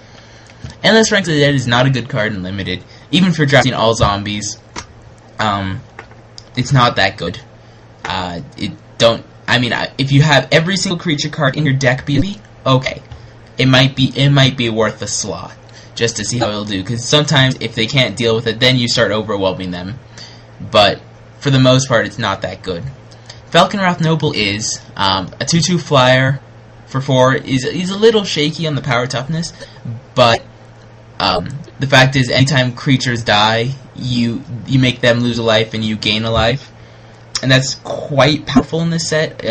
Endless Ranks of the Dead is not a good card in Limited. Even for drafting all zombies, it's not that good. If you have every single creature card in your deck BB, okay. It might be worth a slot, just to see how it'll do, because sometimes if they can't deal with it, then you start overwhelming them. But for the most part, it's not that good. Falconwrath Noble is a 2/2 flyer for 4. He's a little shaky on the power toughness, but the fact is, anytime creatures die, you make them lose a life and you gain a life, and that's quite powerful in this set.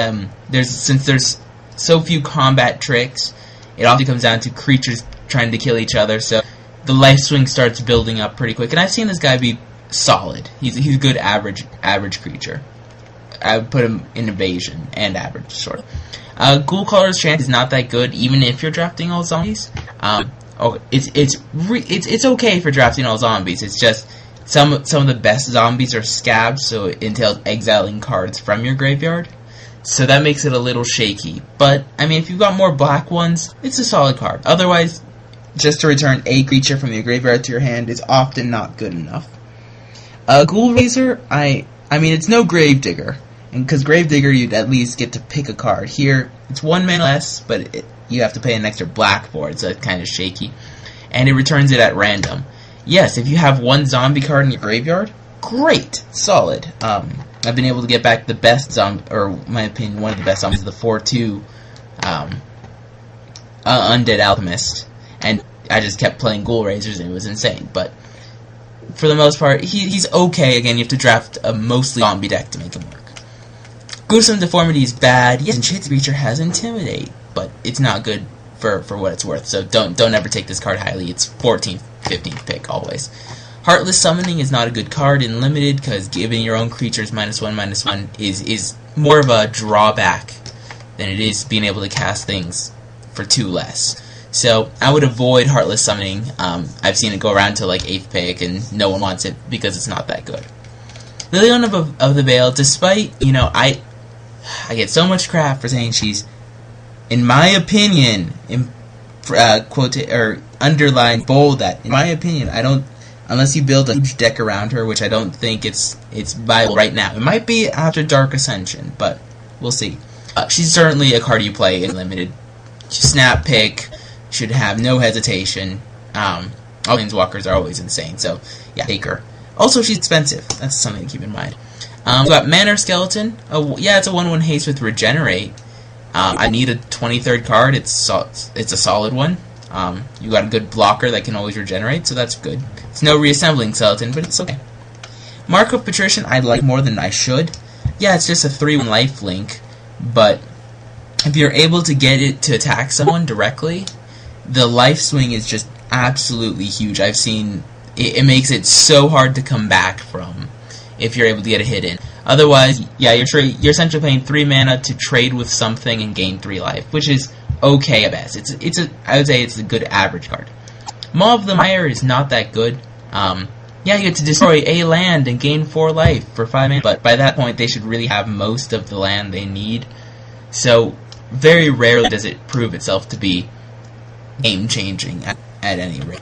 Since there's so few combat tricks, it often comes down to creatures trying to kill each other, so the life swing starts building up pretty quick. And I've seen this guy be solid. He's a good average creature. I would put him in evasion and average, sort of. Ghoulcaller's chance is not that good, even if you're drafting all zombies. It's okay for drafting all zombies. It's just some of the best zombies are scabs, so it entails exiling cards from your graveyard. So that makes it a little shaky. But, if you've got more black ones, it's a solid card. Otherwise, just to return a creature from your graveyard to your hand is often not good enough. Ghoul Raiser, it's no Gravedigger. And because Gravedigger, you'd at least get to pick a card. Here, it's 1 mana less, but you have to pay an extra black for it, so it's kind of shaky. And it returns it at random. Yes, if you have 1 zombie card in your graveyard, great, solid. I've been able to get back the best zombie, or in my opinion, one of the best zombies, the 4/2 Undead Alchemist, and I just kept playing Ghoul Raisers and it was insane. But for the most part, he's okay. Again, you have to draft a mostly zombie deck to make him work. Gruesome Deformity is bad. Yes, Enchanted Creature has Intimidate, but it's not good for what it's worth. So don't ever take this card highly. It's 14th, 15th pick always. Heartless Summoning is not a good card in Limited, because giving your own creatures -1/-1 is more of a drawback than it is being able to cast things for 2 less. So I would avoid Heartless Summoning. I've seen it go around to like 8th pick, and no one wants it because it's not that good. Lilian of the Veil, despite, I get so much crap for saying she's, in my opinion, underline, bold that, in my opinion, I don't, unless you build a huge deck around her, which I don't think it's viable right now. It might be after Dark Ascension, but we'll see. She's certainly a card you play in Limited. Snap pick, should have no hesitation. All Planeswalkers are always insane, so yeah, take her. Also, she's expensive. That's something to keep in mind. We got Manor Skeleton. Yeah, it's a 1/1 haste with Regenerate. I need a 23rd card. It's a solid one. You got a good blocker that can always regenerate, so that's good. It's no reassembling skeleton, but it's okay. Mark of Patrician I like more than I should. Yeah, it's just a 3/1 lifelink, but if you're able to get it to attack someone directly, the life swing is just absolutely huge. I've seen it makes it so hard to come back from if you're able to get a hit in. Otherwise, yeah, you're essentially paying 3 mana to trade with something and gain 3 life, which is okay at best. I would say it's a good average card. Maw of the Mire is not that good. Yeah, you get to destroy a land and gain 4 life for 5 mana, but by that point they should really have most of the land they need. So very rarely does it prove itself to be game-changing at any rate.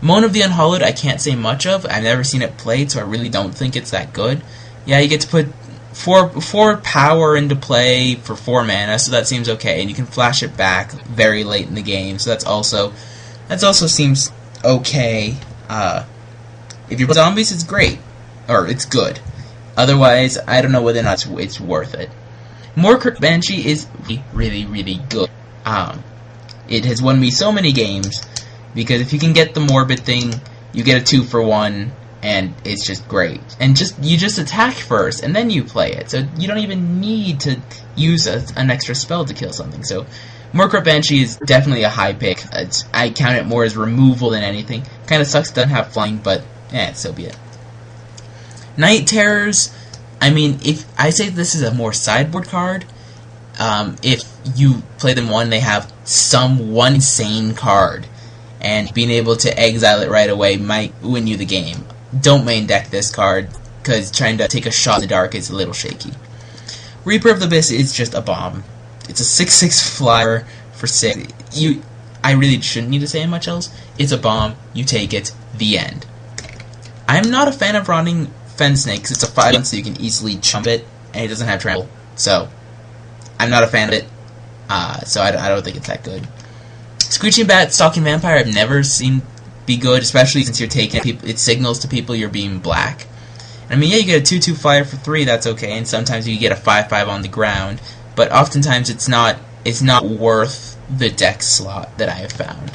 Moan of the Unhallowed I can't say much of. I've never seen it played, so I really don't think it's that good. Yeah, you get to put 4 power into play for 4 mana, so that seems okay, and you can flash it back very late in the game, so that also seems okay. If you're zombies, it's great, or it's good. Otherwise, I don't know whether or not it's worth it. Moorkirk Banshee is really, really good. It has won me so many games, because if you can get the Morbid thing, you get a 2-for-1, and it's just great. And you just attack first, and then you play it. So you don't even need to use an extra spell to kill something. So Murkrow Banshee is definitely a high pick. I count it more as removal than anything. Kind of sucks it doesn't have flying, but so be it. Night Terrors, I mean, if I say this is a more sideboard card, if you play them they have one insane card, and being able to exile it right away might win you the game. Don't main deck this card, because trying to take a shot in the dark is a little shaky. Reaper of the Abyss is just a bomb. It's a 6/6 flyer for 6. I really shouldn't need to say much else. It's a bomb. You take it. The end. I'm not a fan of running Fen Snakes. It's a 5/1, so you can easily chump it, and it doesn't have trample. So, I'm not a fan of it. So I don't think it's that good. Screeching Bat, Stalking Vampire, I've never seen be good, especially since you're taking people. It signals to people you're being black. I mean, yeah, you get a 2/2 flyer for 3. That's okay, and sometimes you get a 5/5 on the ground. But oftentimes it's not worth the deck slot that I have found.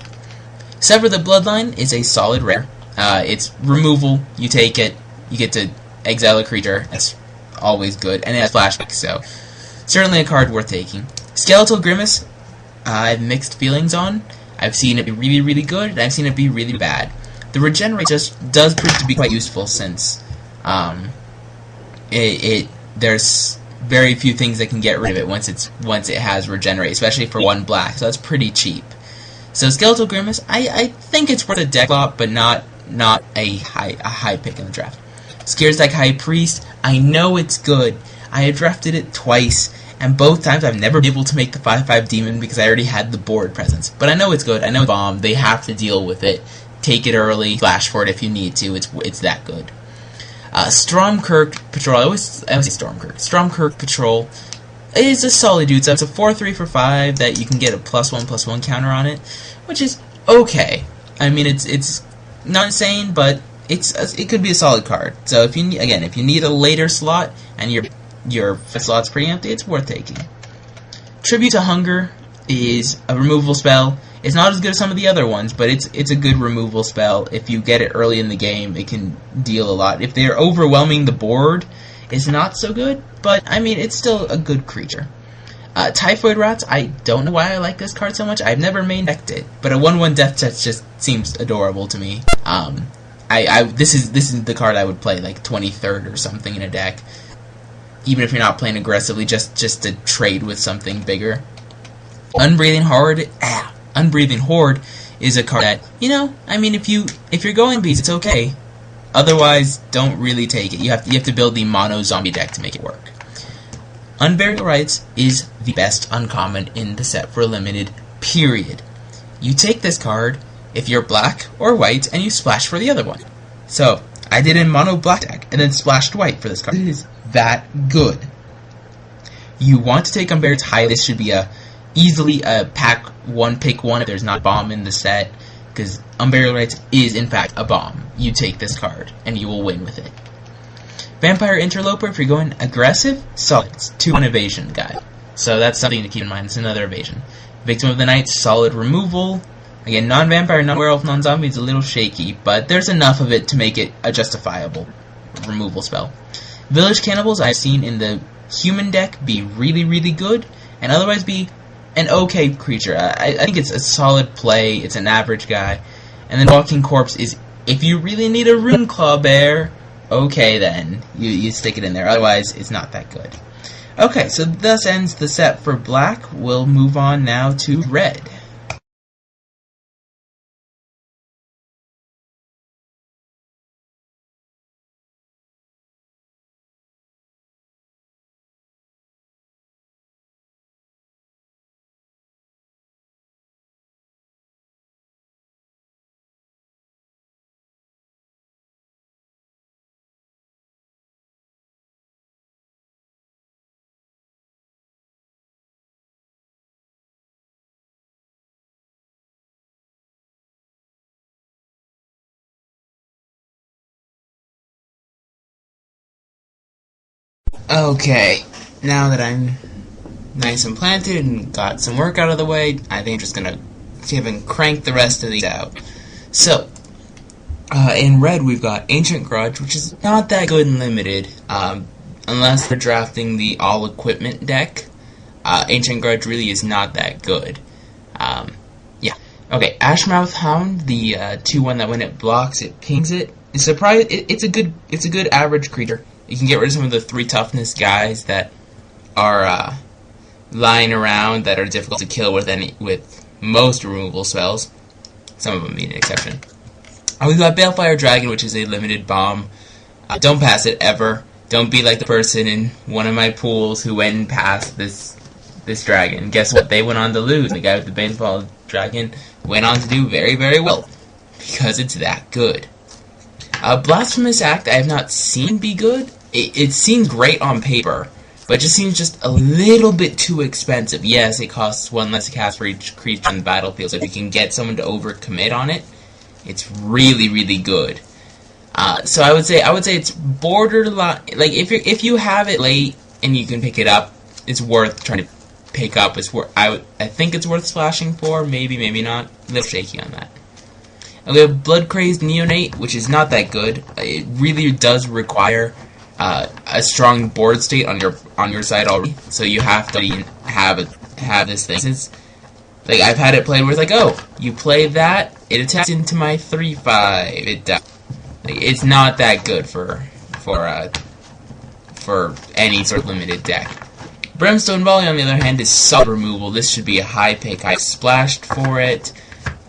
Sever the Bloodline is a solid rare. It's removal. You take it. You get to exile a creature. That's always good, and it has flashback, so certainly a card worth taking. Skeletal Grimace, I have mixed feelings on. I've seen it be really, really good, and I've seen it be really bad. The Regenerate just does prove to be quite useful since there's very few things that can get rid of it once it has Regenerate, especially for 1 black, so that's pretty cheap. So Skeletal Grimace, I think it's worth a deck slot, but not a high pick in the draft. Scares Like High Priest, I know it's good. I have drafted it twice, and both times I've never been able to make the 5/5 demon because I already had the board presence. But I know it's good. I know it's bomb. They have to deal with it. Take it early. Flash for it if you need to. It's that good. Stormkirk Patrol. I always say Stormkirk. Stormkirk Patrol is a solid dude. So it's a 4/3 for 5 that you can get a +1/+1 counter on it, which is okay. I mean, it's not insane, but it could be a solid card. So if you need a later slot and your slot's pretty empty, it's worth taking. Tribute to Hunger is a removal spell. It's not as good as some of the other ones, but it's a good removal spell. If you get it early in the game, it can deal a lot. If they're overwhelming the board, it's not so good, but I mean, it's still a good creature. Typhoid Rats, I don't know why I like this card so much. I've never main decked it, but a 1/1 death touch just seems adorable to me. This is the card I would play like 23rd or something in a deck, even if you're not playing aggressively, just to trade with something bigger. Unbreathing Horde is a card that, I mean, if you're going beast, it's okay. Otherwise, don't really take it. You have to build the mono zombie deck to make it work. Unburial Rites is the best uncommon in the set for a limited period. You take this card if you're black or white, and you splash for the other one. So, I did a mono black deck, and then splashed white for this card. It is that good. You want to take Unburial Rites high. This should be easily a pick one if there's not a bomb in the set, because Unburial Rites is in fact a bomb. You take this card, and you will win with it. Vampire Interloper, if you're going aggressive, solid. It's 2/1 evasion guy. So that's something to keep in mind. It's another evasion. Victim of the Night, solid removal. Again, non-vampire, non-werewolf, non-zombie is a little shaky, but there's enough of it to make it a justifiable removal spell. Village Cannibals, I've seen in the human deck be really, really good, and otherwise be an okay creature. I think it's a solid play. It's an average guy. And then Walking Corpse is, if you really need a Rune Claw Bear, okay then, you stick it in there. Otherwise, it's not that good. Okay, so thus ends the set for black. We'll move on now to red. Okay, now that I'm nice and planted and got some work out of the way, I think I'm just gonna see if I can crank the rest of these out. So, in red we've got Ancient Grudge, which is not that good in limited, unless they're drafting the all equipment deck. Ancient Grudge really is not that good. Yeah. Okay, Ashmouth Hound, the 2/1 that when it blocks, it pings it. It's a good average creature. You can get rid of some of the 3 toughness guys that are lying around that are difficult to kill with most removal spells. Some of them being an exception. We've got Balefire Dragon, which is a limited bomb. Don't pass it ever. Don't be like the person in one of my pools who went and passed this dragon. Guess what? They went on to lose. The guy with the Balefire Dragon went on to do very, very well because it's that good. Blasphemous Act I have not seen be good. It seems great on paper, but it just seems just a little bit too expensive. Yes, it costs 1 less to cast for each creature on the battlefield, so if you can get someone to overcommit on it, it's really, really good. So I would say it's borderline. Like if you have it late and you can pick it up, it's worth trying to pick up. I think it's worth splashing for. Maybe, maybe not. A little shaky on that. And we have Blood Crazed Neonate, which is not that good. It really does require a strong board state on your side already. So you have to have this thing. Since like I've had it played where it's like, oh, you play that, it attacks into my 3/5. It dies. It's not that good for any sort of limited deck. Brimstone Volley, on the other hand, is solid removal. This should be a high pick. I splashed for it.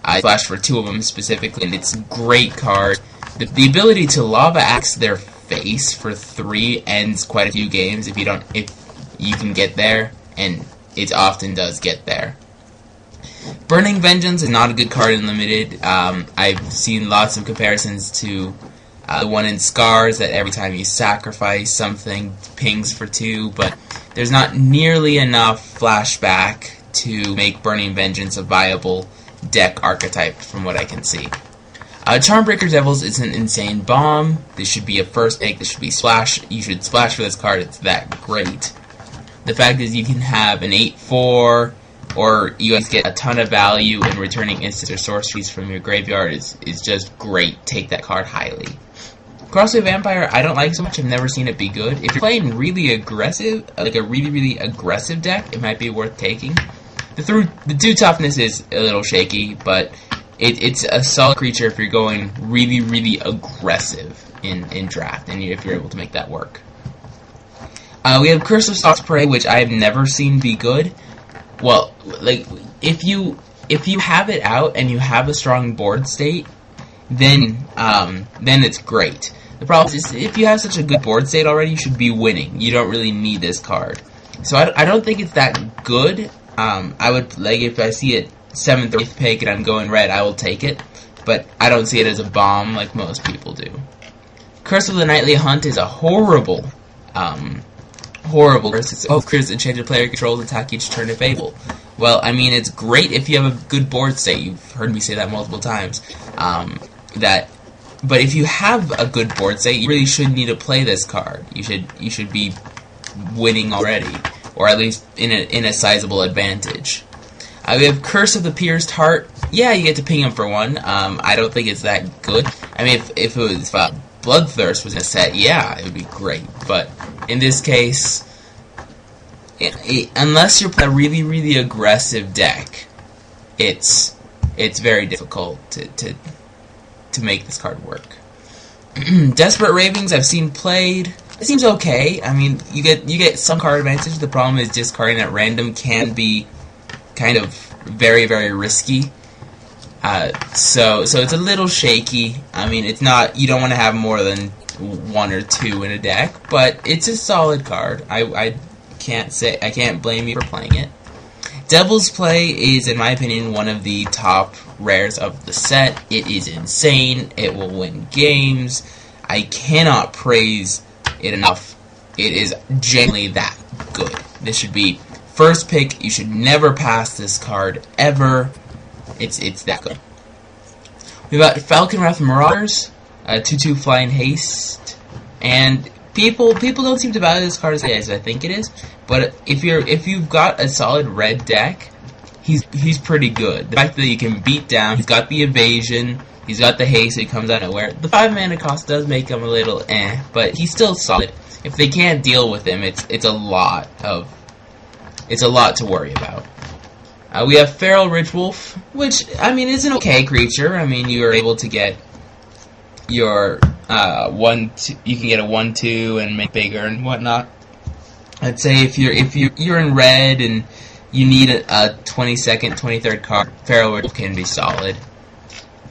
I splashed for 2 of them specifically, and it's a great card. The ability to Lava Axe their face for 3 ends quite a few games if you can get there, and it often does get there. Burning Vengeance is not a good card in Limited. I've seen lots of comparisons to the one in Scars that every time you sacrifice something, pings for 2, but there's not nearly enough flashback to make Burning Vengeance a viable deck archetype from what I can see. Charmbreaker Devils is an insane bomb. This should be a first pick. This should be splash. You should splash for this card. It's that great. The fact is you can have an 8/4, or you guys get a ton of value in returning instants or sorceries from your graveyard is just great. Take that card highly. Crossway Vampire, I don't like so much. I've never seen it be good. If you're playing really aggressive, like a really, really aggressive deck, it might be worth taking. The 2 toughness is a little shaky, but it's a solid creature if you're going really, really aggressive in draft, and if you're able to make that work. We have Curse of Stalk's Prey, which I have never seen be good. Well, like if you have it out and you have a strong board state, then it's great. The problem is if you have such a good board state already, you should be winning. You don't really need this card. So I don't think it's that good. I would, like, if I see it 7th or 8th pick and I'm going red, I will take it. But I don't see it as a bomb like most people do. Curse of the Nightly Hunt is a horrible curse. Creatures enchanted player controls attack each turn if able. Well, I mean, it's great if you have a good board state. You've heard me say that multiple times. But if you have a good board state, you really shouldn't need to play this card. You should be winning already, or at least in a sizable advantage. We have Curse of the Pierced Heart. Yeah, you get to ping him for 1. I don't think it's that good. I mean, if it was Bloodthirst was in a set, yeah, it would be great. But in this case, unless you're playing a really, really aggressive deck, it's very difficult to make this card work. Desperate Ravings I've seen played. It seems okay. I mean, you get some card advantage. The problem is discarding at random can be kind of very, very risky. So it's a little shaky. I mean, it's not. You don't want to have more than 1 or 2 in a deck, but it's a solid card. I can't blame you for playing it. Devil's Play is, in my opinion, one of the top rares of the set. It is insane. It will win games. I cannot praise it enough. It is genuinely that good. This should be first pick. You should never pass this card ever. It's that good. We've got Falconwrath Marauders, 2/2 Flying Haste, and people don't seem to value this card as I think it is. But if you've got a solid red deck, he's pretty good. The fact that you can beat down, he's got the evasion, he's got the haste, it comes out of nowhere. The 5 mana cost does make him a little but he's still solid. If they can't deal with him, it's a lot of it's a lot to worry about. We have Feral Ridgewolf, which, I mean, is an okay creature. I mean, you are able to get your you can get a 1/2 and make bigger and whatnot. I'd say if you're in red and you need a 22nd, 23rd card, Feral Ridgewolf can be solid.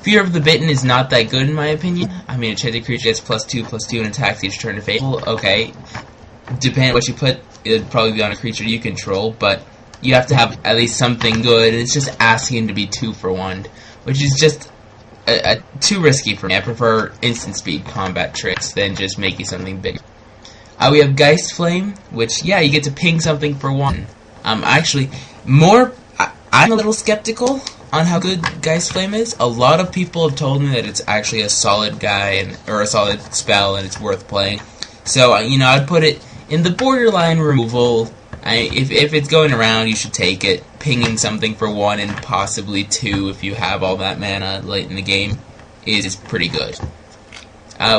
Fear of the Bitten is not that good in my opinion. I mean, a enchanted creature gets +2/+2 and attacks each turn to faithful. Okay, depending on what you put, it'd probably be on a creature you control, but you have to have at least something good, and it's just asking to be 2 for 1, which is just too risky for me. I prefer instant speed combat tricks than just making something bigger. We have Geist Flame, which, yeah, you get to ping something for 1. Actually, I'm a little skeptical on how good Geist Flame is. A lot of people have told me that it's actually a solid guy or a solid spell, and it's worth playing. So, I'd put it in the borderline removal. If it's going around, you should take it. Pinging something for 1 and possibly 2 if you have all that mana late in the game is pretty good.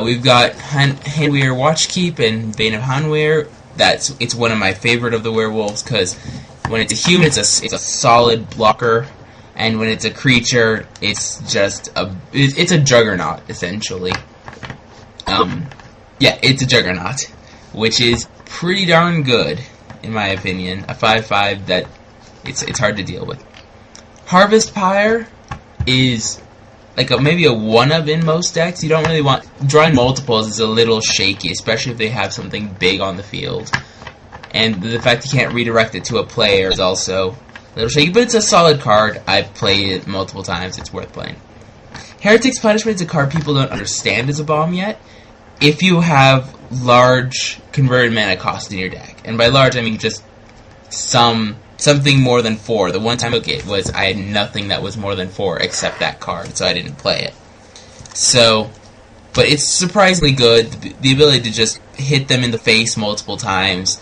We've got Hanweir Watchkeep and Bane of Hanweir. It's one of my favorite of the werewolves because when it's a human, it's a solid blocker, and when it's a creature, it's just it's a juggernaut essentially. Yeah, it's a juggernaut, which is pretty darn good in my opinion. A 5/5 that it's hard to deal with. Harvest Pyre is like maybe a 1-of in most decks. You don't really want... Drawing multiples is a little shaky, especially if they have something big on the field. And the fact you can't redirect it to a player is also a little shaky, but it's a solid card. I've played it multiple times. It's worth playing. Heretic's Punishment is a card people don't understand as a bomb yet. If you have large converted mana cost in your deck, and by large I mean just something more than 4. The one time I took it was I had nothing that was more than 4 except that card, so I didn't play it. So, but it's surprisingly good. The ability to just hit them in the face multiple times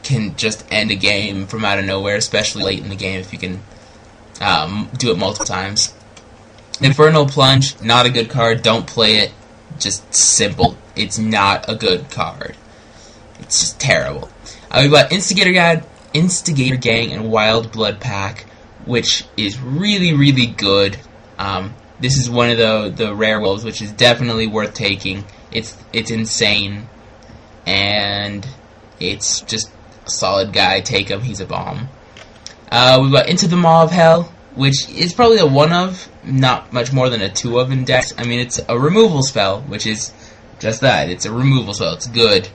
can just end a game from out of nowhere, especially late in the game if you can do it multiple times. Infernal Plunge, not a good card. Don't play it. Just simple. It's not a good card. It's just terrible. We've got Instigator Gang and Wild Blood Pack, which is really, really good. This is one of the rare wolves, which is definitely worth taking. It's insane, and it's just a solid guy. Take him, he's a bomb. We've got Into the Maw of Hell, which is probably a 1-of, not much more than a 2-of in decks. I mean, it's a removal spell, which is just that. It's a removal spell. It's good.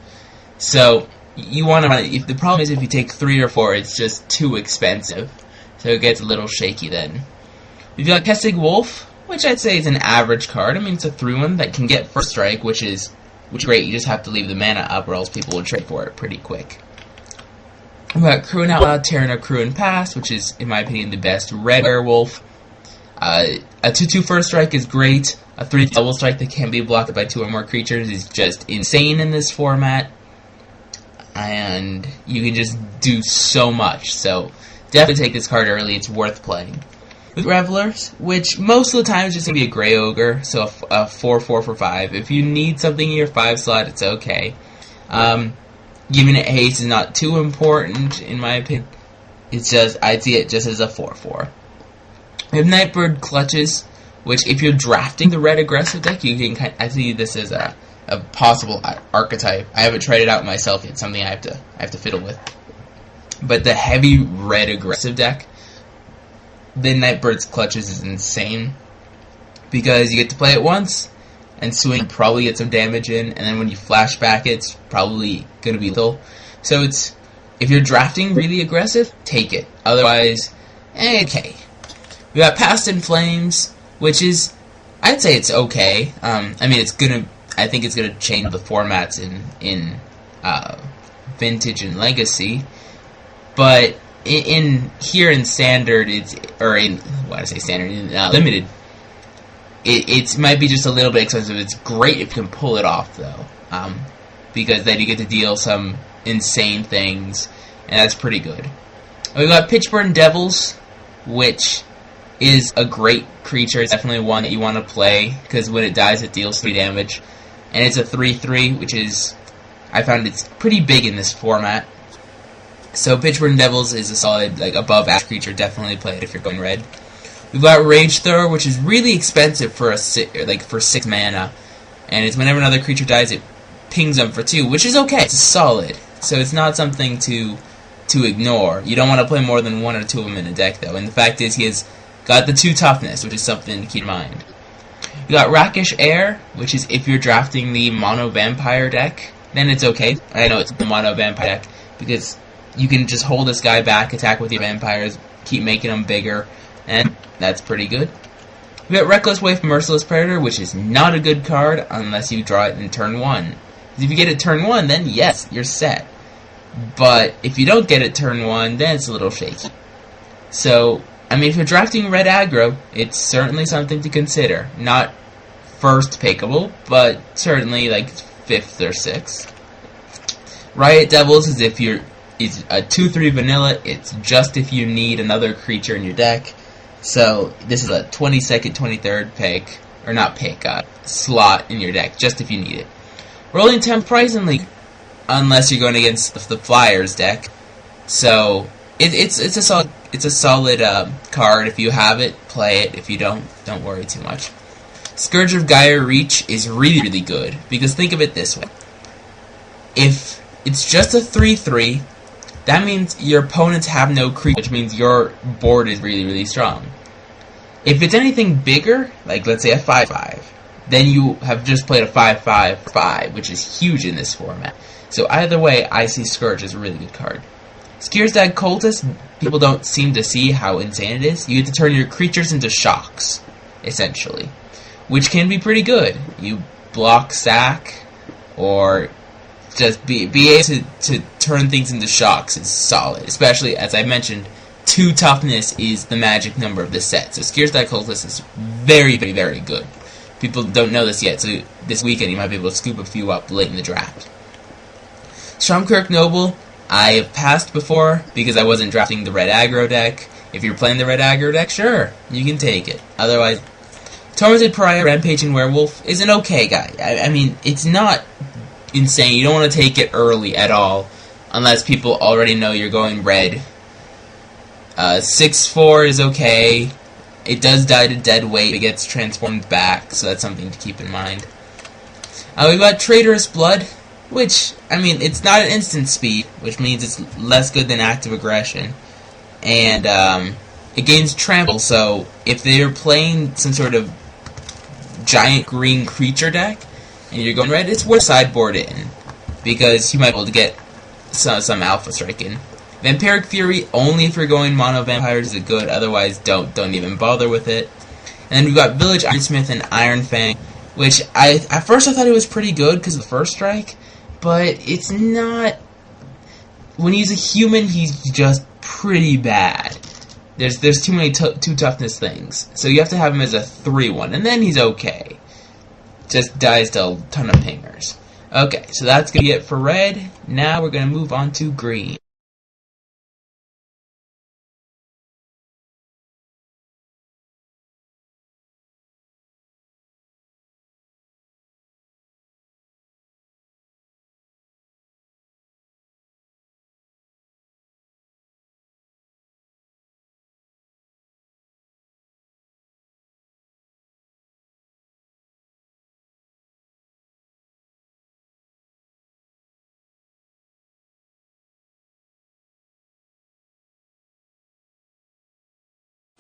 So you want to run it. The problem is if you take 3 or 4, it's just too expensive. So it gets a little shaky then. We've got Kessig Wolf, which I'd say is an average card. I mean, it's a 3-1 that can get first strike, which is great. You just have to leave the mana up, or else people will trade for it pretty quick. We've got Cruin Out Loud, Terran Cruin Pass, which is, in my opinion, the best red werewolf. A 2/2 first strike is great. A 3 double strike that can be blocked by 2 or more creatures is just insane in this format. And you can just do so much. So definitely take this card early. It's worth playing. With Revelers, which most of the time is just going to be a Grey Ogre, so a 4/4 for 5. If you need something in your 5 slot, it's okay. Giving it haste is not too important, in my opinion. It's just, I'd see it just as a 4/4. We have Nightbird Clutches, which if you're drafting the red aggressive deck, you can I see this as a possible archetype. I haven't tried it out myself yet, something I have to fiddle with. But the heavy red aggressive deck, the Nightbird's Clutches is insane, because you get to play it once and swing, probably get some damage in, and then when you flash back it's probably going to be lethal. So it's, if you're drafting really aggressive, take it. Otherwise, okay. We got Past in Flames, which is, I'd say it's okay. I mean, I think it's gonna change the formats in Vintage and Legacy, but in Standard, Limited, it might be just a little bit expensive. It's great if you can pull it off though, because then you get to deal some insane things, and that's pretty good. We got Pitchburn Devils, which is a great creature. It's definitely one that you want to play, because when it dies it deals 3 damage. And it's a 3/3, which is, I found it's pretty big in this format. So Pitchburn Devils is a solid, like, above average creature. Definitely play it if you're going red. We've got Rage Thrower, which is really expensive for for 6 mana, and it's whenever another creature dies, it pings them for 2, which is okay. It's solid, so it's not something to ignore. You don't want to play more than 1 or 2 of them in a deck, though. And the fact is, he has got the 2 toughness, which is something to keep in mind. You got Rakish Air, which is if you're drafting the Mono Vampire deck, then it's okay. I know it's the Mono Vampire deck because you can just hold this guy back, attack with your vampires, keep making them bigger, and that's pretty good. We got Reckless Wave Merciless Predator, which is not a good card unless you draw it in turn 1. If you get it turn 1, then yes, you're set. But if you don't get it turn 1, then it's a little shaky. So, I mean, if you're drafting red aggro, it's certainly something to consider. Not first pickable, but certainly like 5th or 6th. Riot Devils is if you're it's a 2/3 vanilla. It's just if you need another creature in your deck. So this is a 22nd, 23rd pick, or not pick, slot in your deck, just if you need it. Rolling Temp Surprisingly, unless you're going against the Flyers deck. So it's a solid card. If you have it, play it. If you don't worry too much. Scourge of Gaia Reach is really, really good, because think of it this way. If it's just a 3/3, that means your opponents have no creature, which means your board is really, really strong. If it's anything bigger, like let's say a 5/5, then you have just played a 5/5/5, which is huge in this format. So either way, I see Scourge as a really good card. Skierstad Cultist, people don't seem to see how insane it is. You get to turn your creatures into shocks, essentially, which can be pretty good. You block sack, or just be able to turn things into shocks is solid. Especially, as I mentioned, 2 toughness is the magic number of this set. So Skierstad Cultist is very, very, very good. People don't know this yet, so this weekend you might be able to scoop a few up late in the draft. Stromkirk Noble, I have passed before because I wasn't drafting the red aggro deck. If you're playing the red aggro deck, sure, you can take it. Otherwise, Tormented Pariah Rampaging Werewolf is an okay guy. I mean, it's not insane. You don't want to take it early at all, unless people already know you're going red. 6/4 is okay. It does die to dead weight. It gets transformed back, so that's something to keep in mind. We've got Traitorous Blood, which, I mean, it's not an instant speed, which means it's less good than active aggression. And it gains trample, so if they're playing some sort of giant green creature deck, and you're going red, it's worth sideboard in, because you might be able to get some alpha strike in. Vampiric Fury, only if you're going mono vampires, is good, otherwise don't even bother with it. And then we've got Village Ironsmith and Iron Fang, which at first I thought it was pretty good because of the first strike, but it's not. When he's a human, he's just pretty bad. There's too many 2 toughness things, so you have to have him as a 3/1, and then he's okay. Just dies to a ton of pingers. Okay, so that's going to be it for red. Now we're going to move on to green.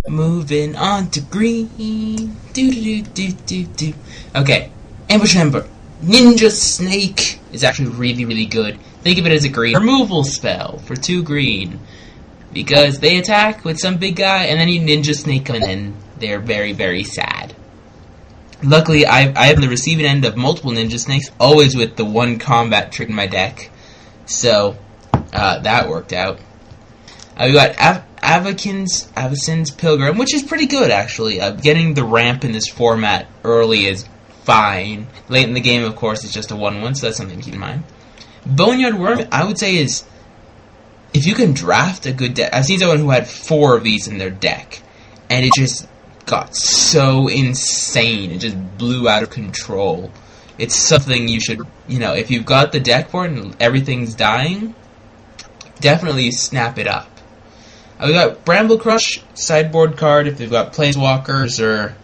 Moving on to green. Do. Okay, Ambush Member. Ninja Snake is actually really, really good. Think of it as a green removal spell for 2 green. Because they attack with some big guy, and then you Ninja Snake them, and then they're very, very sad. Luckily, I am the receiving end of multiple Ninja Snakes, always with the 1 combat trick in my deck. So, that worked out. We got Avacin's Pilgrim, which is pretty good, actually. Getting the ramp in this format early is fine. Late in the game, of course, it's just a 1/1, so that's something to keep in mind. Boneyard Worm, I would say, is if you can draft a good deck. I've seen someone who had 4 of these in their deck, and it just got so insane. It just blew out of control. It's something you should, if you've got the deck for it and everything's dying, definitely snap it up. We got Bramble Crush, sideboard card if they've got Planeswalkers or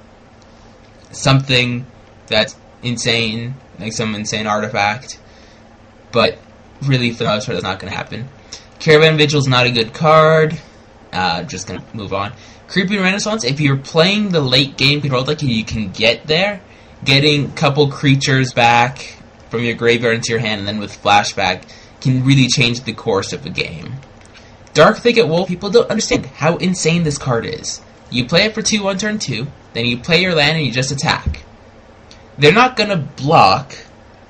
something that's insane, like some insane artifact. But really, for the most part, that's not going to happen. Caravan Vigil's not a good card. Just going to move on. Creeping Renaissance, if you're playing the late game control deck and you can get there, getting a couple creatures back from your graveyard into your hand and then with flashback can really change the course of a game. Dark Thicket Wolf, people don't understand how insane this card is. You play it for 2 on turn 2, then you play your land and you just attack. They're not going to block,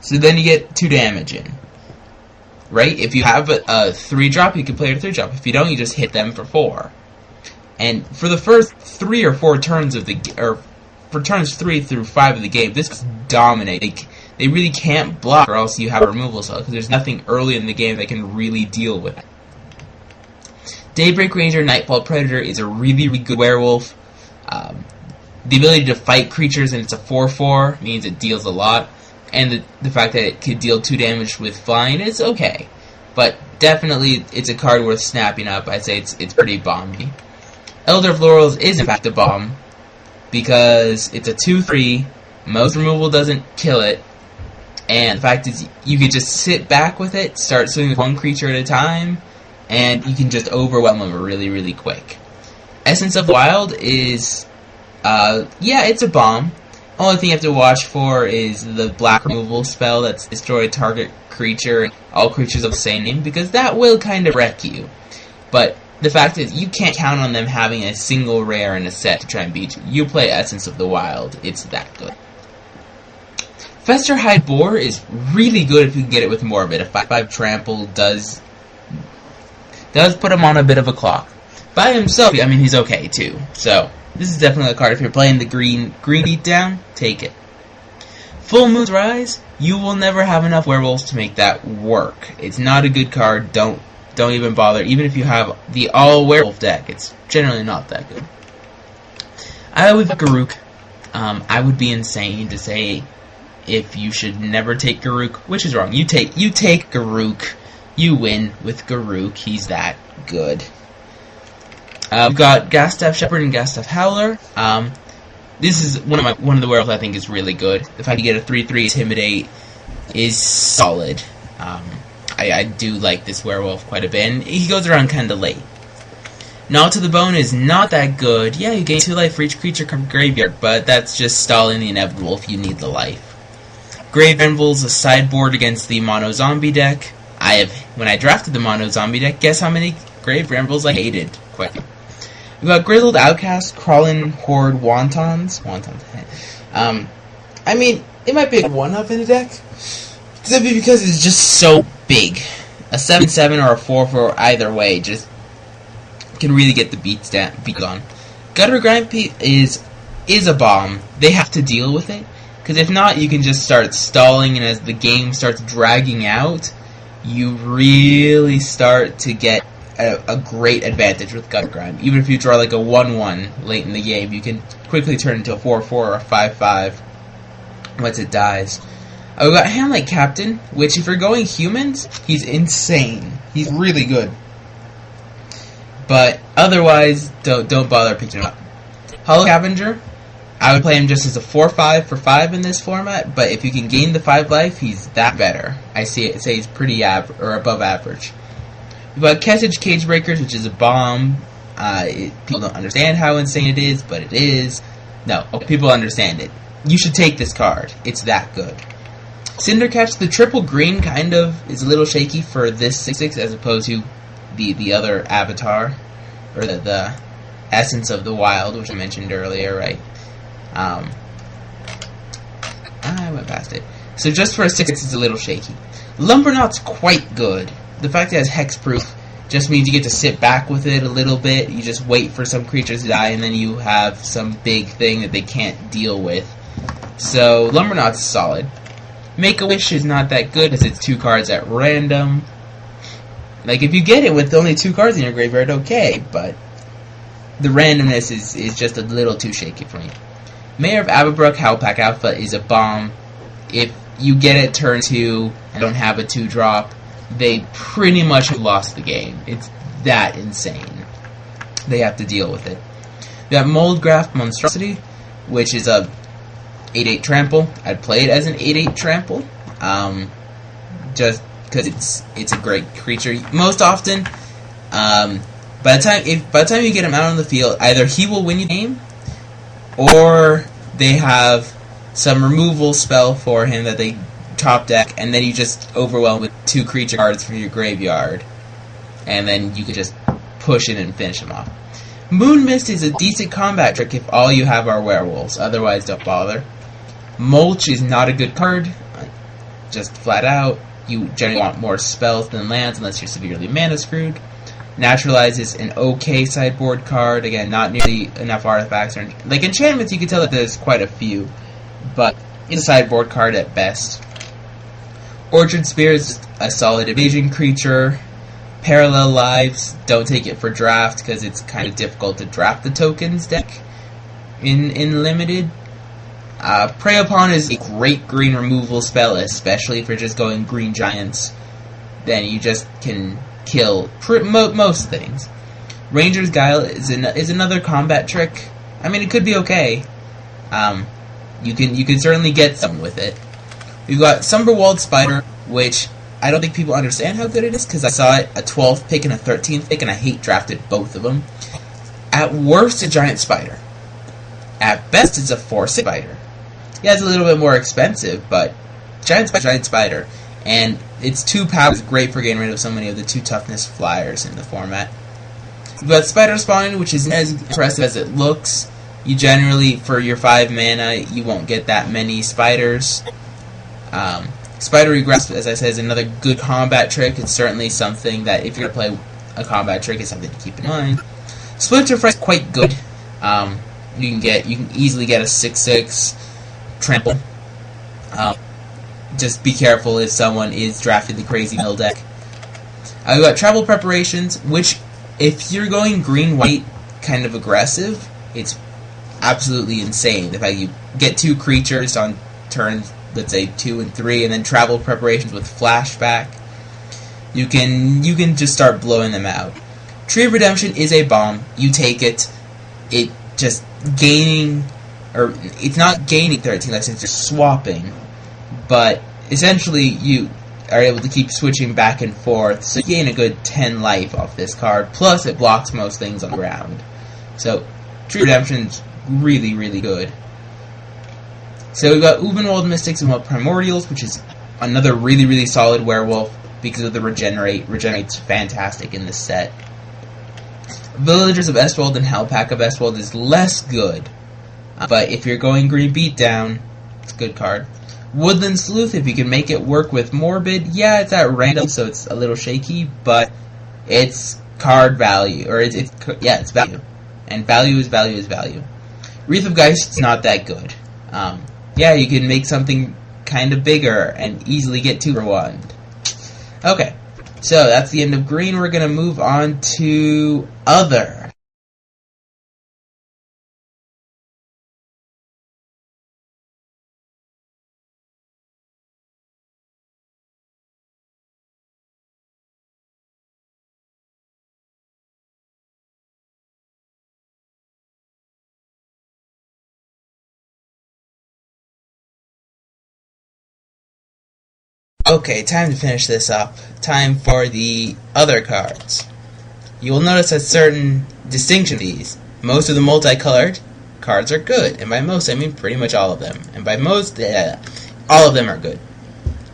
so then you get 2 damage in. Right? If you have a 3-drop, you can play your 3-drop. If you don't, you just hit them for 4. And for the first 3 or 4 turns of the... or for turns 3 through 5 of the game, this is dominating. They really can't block or else you have a removal spell, because there's nothing early in the game that can really deal with it. Daybreak Ranger Nightfall Predator is a really, really good werewolf. The ability to fight creatures, and it's a 4/4, means it deals a lot. And the fact that it could deal 2 damage with flying is okay. But definitely, it's a card worth snapping up. I'd say it's pretty bomby. Elder of Laurels is in fact a bomb, because it's a 2/3, most removal doesn't kill it, and the fact is you could just sit back with it, start swinging with 1 creature at a time, and you can just overwhelm them really, really quick. Essence of the Wild is, yeah, it's a bomb. Only thing you have to watch for is the black removal spell that's destroy target creature and all creatures of the same name, because that will kind of wreck you. But the fact is, you can't count on them having a single rare in a set to try and beat you. You play Essence of the Wild, it's that good. Festerhide Boar is really good if you can get it with more of it. A 5/5 trample does put him on a bit of a clock. By himself, I mean, he's okay too. So, this is definitely a card. If you're playing the green beatdown, take it. Full Moon's Rise, you will never have enough werewolves to make that work. It's not a good card. Don't even bother. Even if you have the all werewolf deck, it's generally not that good. We've got Garruk. I would be insane to say if you should never take Garruk, which is wrong. You take Garruk. You win with Garruk. He's that good. We've got Gastaff Shepherd and Gastaff Howler. This is one of the werewolves I think is really good. The fact you get a 3/3 Intimidate is solid. I do like this werewolf quite a bit, and he goes around kind of late. Gnaw to the Bone is not that good. Yeah, you gain 2 life for each creature from graveyard, but that's just stalling the inevitable if you need the life. Grave Anvil's a sideboard against the Mono Zombie deck. When I drafted the Mono Zombie deck, guess how many Grave Anvils I hated? Quick. We've got Grizzled Outcast, Crawling Horde Wontons. I mean, it might be a 1-up in the deck, simply because it's just so big. A 7/7 or a 4/4 either way just can really get the beat on. Gutter Grind is a bomb. They have to deal with it, because if not, you can just start stalling, and as the game starts dragging out, you really start to get a great advantage with Gutter Grind. Even if you draw like a 1/1 late in the game, you can quickly turn into a 4/4 or a 5/5 once it dies. We've got Hamlet Captain, which if you're going humans, he's insane. He's really good. But otherwise, don't bother picking him up. Hollow Scavenger, I would play him just as a 4/5 for 5 in this format, but if you can gain the 5 life, he's that better. I say he's pretty above average. We've got Kessage Cagebreakers, which is a bomb. People don't understand how insane it is, but it is. No, people understand it. You should take this card. It's that good. Cindercatch, the triple green kind of is a little shaky for this 6/6 as opposed to the other avatar, or the Essence of the Wild, which I mentioned earlier, right? I went past it. So just for a 6/6, it's a little shaky. Lumbernaut's quite good. The fact that it has hexproof just means you get to sit back with it a little bit. You just wait for some creatures to die, and then you have some big thing that they can't deal with. So Lumbernaut's solid. Make-A-Wish is not that good because it's 2 cards at random. Like, if you get it with only 2 cards in your graveyard, okay, but the randomness is just a little too shaky for me. Mayor of Avabruck Howlpack Alpha is a bomb. If you get it turn 2 and don't have a 2-drop, they pretty much have lost the game. It's that insane. They have to deal with it. We got Moldgraft Monstrosity, which is a 8/8 trample. I'd play it as an 8/8 trample, just because it's a great creature. Most often, by the time you get him out on the field, either he will win you the game, or they have some removal spell for him that they top deck, and then you just overwhelm with 2 creature cards from your graveyard, and then you can just push in and finish him off. Moon Mist is a decent combat trick if all you have are werewolves, otherwise don't bother. Mulch is not a good card, just flat out. You generally want more spells than lands unless you're severely mana screwed. Naturalize is an okay sideboard card, again, not nearly enough artifacts. Like enchantments, you can tell that there's quite a few, but it's a sideboard card at best. Orchard Spear is a solid evasion creature. Parallel Lives, don't take it for draft because it's kind of difficult to draft the tokens deck in limited. Prey Upon is a great green removal spell, especially if you're just going green giants. Then you just can kill most things. Ranger's Guile is another combat trick. I mean, it could be okay. You can certainly get some with it. We've got Sumberwald Spider, which I don't think people understand how good it is, because I saw it a 12th pick and a 13th pick, and I hate drafted both of them. At worst, a giant spider. At best, it's a 4/6 spider. Yeah, it's a little bit more expensive, but giant spider. And its 2 power is great for getting rid of so many of the 2 toughness flyers in the format. We've got Spider Spawn, which isn't as impressive as it looks. You generally, for your 5 mana, you won't get that many spiders. Spidery Grasp, as I said, is another good combat trick. It's certainly something that, if you're going to play a combat trick, is something to keep in mind. Splinter Fry is quite good. You can easily get a 6/6 trample. Just be careful if someone is drafting the crazy mill deck. We've got Travel Preparations, which, if you're going green-white kind of aggressive, it's absolutely insane. The fact you get 2 creatures on turns, let's say 2 and 3, and then Travel Preparations with Flashback, you can just start blowing them out. Tree of Redemption is a bomb. You take it. It just gaining, or it's not gaining 13 life, it's just swapping. But essentially, you are able to keep switching back and forth, so you gain a good 10 life off this card. Plus, it blocks most things on the ground. So, Tree of Redemption's really, really good. So we've got Ubenwald Mystics and Wild Primordials, which is another really, really solid werewolf because of the regenerate. Regenerate's fantastic in this set. Villagers of Estwald and Hellpack of Estwald is less good, but if you're going green beatdown, it's a good card. Woodland Sleuth, if you can make it work with Morbid, yeah, it's at random, so it's a little shaky, but it's card value, or it's value, and value is value is value. Wreath of Geist is not that good. Yeah, you can make something kind of bigger and easily get 2 for 1. Okay, so that's the end of green. We're going to move on to other. Okay, time to finish this up. Time for the other cards. You will notice a certain distinction of these. Most of the multicolored cards are good, and by most I mean pretty much all of them. And by most, all of them are good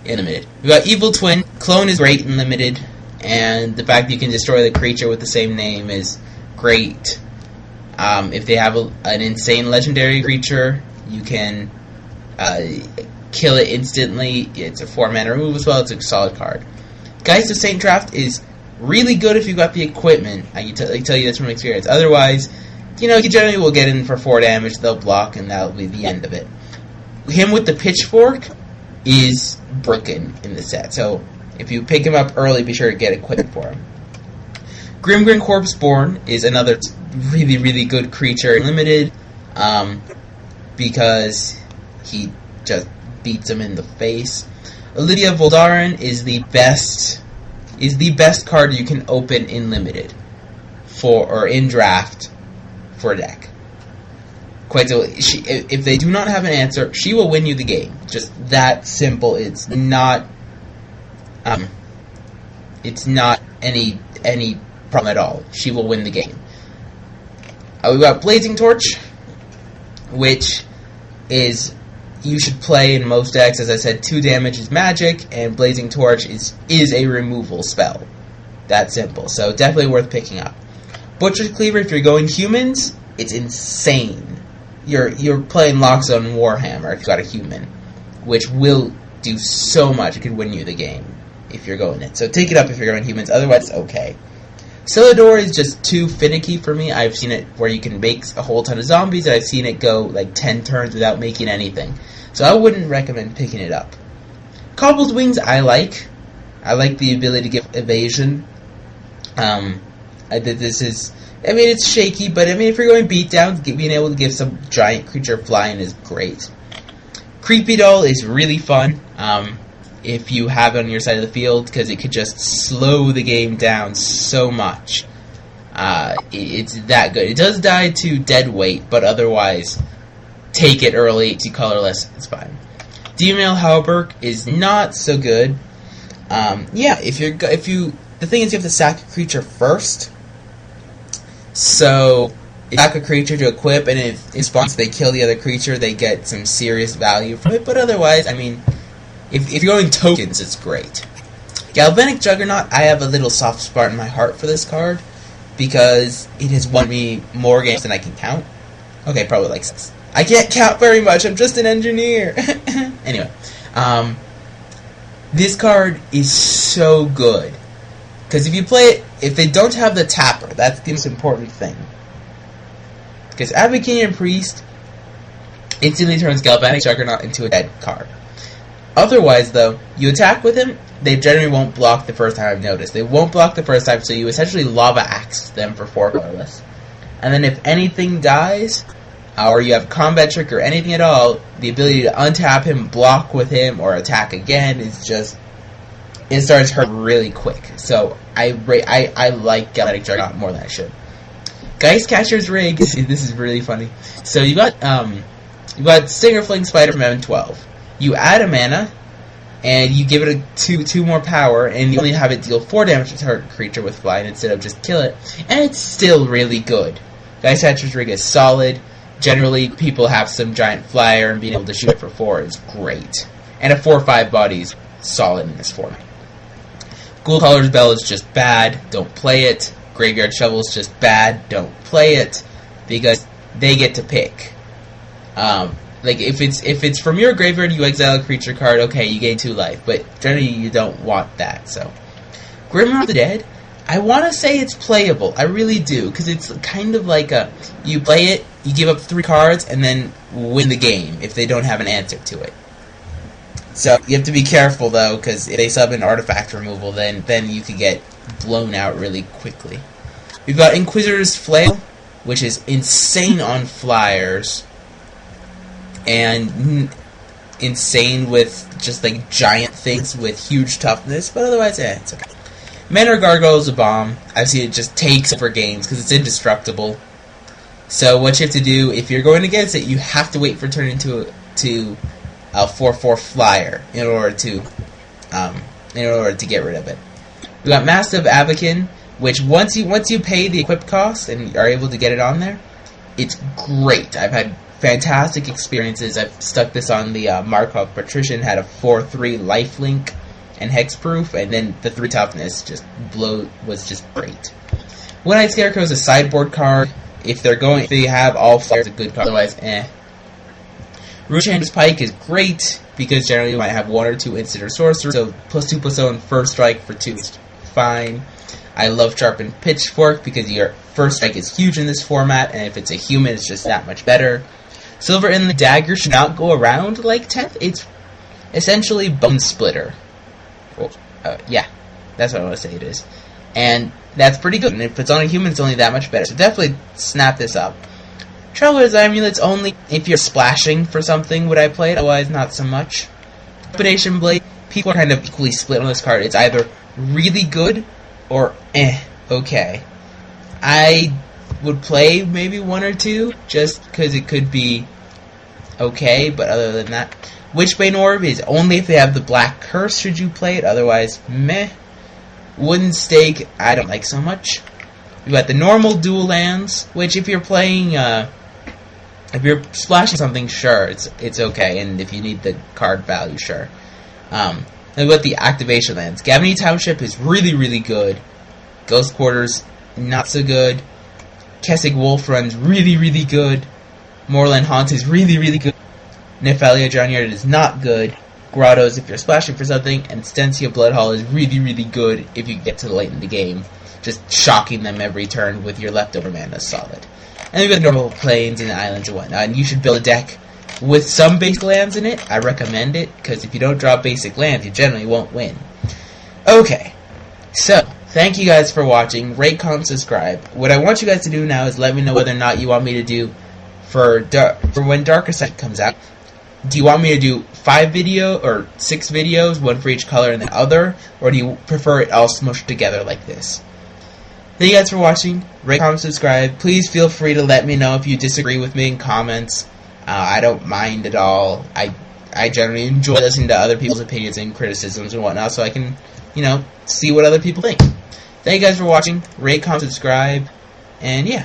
in limited. We've got Evil Twin. Clone is great in limited, and the fact that you can destroy the creature with the same name is great. If they have an insane legendary creature, you can kill it instantly. It's a 4-mana remove as well. It's a solid card. Geist of Saint Draft is really good if you've got the equipment. I can tell you this from experience. Otherwise, you generally will get in for 4 damage, they'll block, and that'll be the end of it. Him with the Pitchfork is broken in the set, so if you pick him up early, be sure to get equipment for him. Grimgrin Corpseborn is another really, really good creature in limited, because he just beats him in the face. Lydia Voldaren is the best is the best card you can open in Limited or in Draft for a deck. Quite so. If they do not have an answer, she will win you the game. Just that simple. It's not any problem at all. She will win the game. We got Blazing Torch, which is you should play in most decks. As I said, 2 damage is magic, and Blazing Torch is a removal spell. That simple. So definitely worth picking up. Butcher's Cleaver, if you're going humans, it's insane. You're playing Lockzone Warhammer if you got a human, which will do so much. It could win you the game if you're going it. So take it up if you're going humans. Otherwise, okay. Celador is just too finicky for me. I've seen it where you can make a whole ton of zombies, and I've seen it go like 10 turns without making anything. So I wouldn't recommend picking it up. Cobbled Wings I like. I like the ability to give evasion. It's shaky, but if you're going beatdowns, being able to give some giant creature flying is great. Creepy Doll is really fun if you have it on your side of the field, because it could just slow the game down so much. It's that good. It does die to dead weight, but otherwise, take it early, it's colorless, it's fine. Demon Halberg is not so good. The thing is you have to sack a creature first. So, you sack a creature to equip, and if in response they kill the other creature, they get some serious value from it. But otherwise, if you're going tokens, it's great. Galvanic Juggernaut, I have a little soft spot in my heart for this card, because it has won me more games than I can count. Okay, probably like 6. I can't count very much, I'm just an engineer. Anyway, this card is so good. Because if you play it, if they don't have the tapper, that's the most important thing. Because Abekinian Priest instantly turns Galvanic Juggernaut into a dead card. Otherwise, though, you attack with him, they generally won't block the first time I've noticed. They won't block the first time, so you essentially Lava Axe them for 4 colorless. And then if anything dies, or you have combat trick or anything at all, the ability to untap him, block with him, or attack again is just... it starts hurting really quick. So I like Galvanic Juggernaut more than I should. Geistcatcher's Rig. This is really funny. So you got Stinger Fling Spider from M12. You add a mana, and you give it two more power, and you only have it deal 4 damage to target creature with flying instead of just kill it, and it's still really good. Geistcatcher's Rig is solid. Generally, people have some giant flyer, and being able to shoot it for 4 is great. And a 4/5 body's solid in this format. Ghoul Caller's Bell is just bad, don't play it. Graveyard Shovel is just bad, don't play it, because they get to pick. If it's from your graveyard, you exile a creature card, okay, you gain 2 life, but generally you don't want that, so. Grimoire of the Dead, I want to say it's playable, I really do, because it's kind of like you play it, you give up 3 cards, and then win the game, if they don't have an answer to it. So, you have to be careful, though, because if they sub an artifact removal, then you could get blown out really quickly. We've got Inquisitor's Flail, which is insane on flyers, and insane with just, like, giant things with huge toughness, but otherwise, it's okay. Manor Gargoyle is a bomb. I've seen it just takes over games, because it's indestructible. So, what you have to do, if you're going against it, you have to wait for turn into a 4/4 flyer in order to get rid of it. We got Master of Avakin, which once you pay the equip cost and are able to get it on there, it's great. I've had fantastic experiences. I've stuck this on the Markov Patrician, had a 4/3 lifelink and hexproof, and then the 3 toughness was just great. One-Eyed Scarecrow is a sideboard card. If they have all flyers, a good card. Otherwise, Ruchandra's Pike is great, because generally you might have 1 or 2 instant or sorcerer, so +2/+0 first strike for 2 is fine. I love Sharpened Pitchfork, because your first strike is huge in this format, and if it's a human, it's just that much better. Silver in the Dagger should not go around like 10th. It's essentially Bone Splitter. Well, yeah, that's what I want to say it is. And that's pretty good, and if it's on a human, it's only that much better. So definitely snap this up. Traveler's Amulet's only if you're splashing for something would I play it, otherwise not so much. Trepidation Blade, people are kind of equally split on this card. It's either really good or okay. I would play maybe one or two just because it could be okay, but other than that, Witchbane Orb is only if they have the Black Curse should you play it, otherwise meh. Wooden Stake I don't like so much. You got the normal dual lands, which if you're playing if you're splashing something, sure, it's okay, and if you need the card value, sure. Then we got the activation lands. Gavany Township is really, really good. Ghost Quarters, not so good. Kessig Wolf Run's really, really good. Moorland Haunt is really, really good. Nephalia Drownyard is not good. Grottos if you're splashing for something, and Stencia Bloodhall is really, really good if you get to late in the game. Just shocking them every turn with your leftover mana is solid. And we've got normal plains and islands and whatnot, and you should build a deck with some basic lands in it. I recommend it, because if you don't draw basic lands, you generally won't win. Okay, so, thank you guys for watching. Rate, comment, subscribe. What I want you guys to do now is let me know whether or not you want me to do for when Dark Ascent comes out. Do you want me to do 5 videos or 6 videos, one for each color and the other, or do you prefer it all smushed together like this? Thank you guys for watching. Rate, comment, subscribe. Please feel free to let me know if you disagree with me in comments. I don't mind at all. I generally enjoy listening to other people's opinions and criticisms and whatnot, so I can, see what other people think. Thank you guys for watching. Rate, comment, subscribe, and yeah.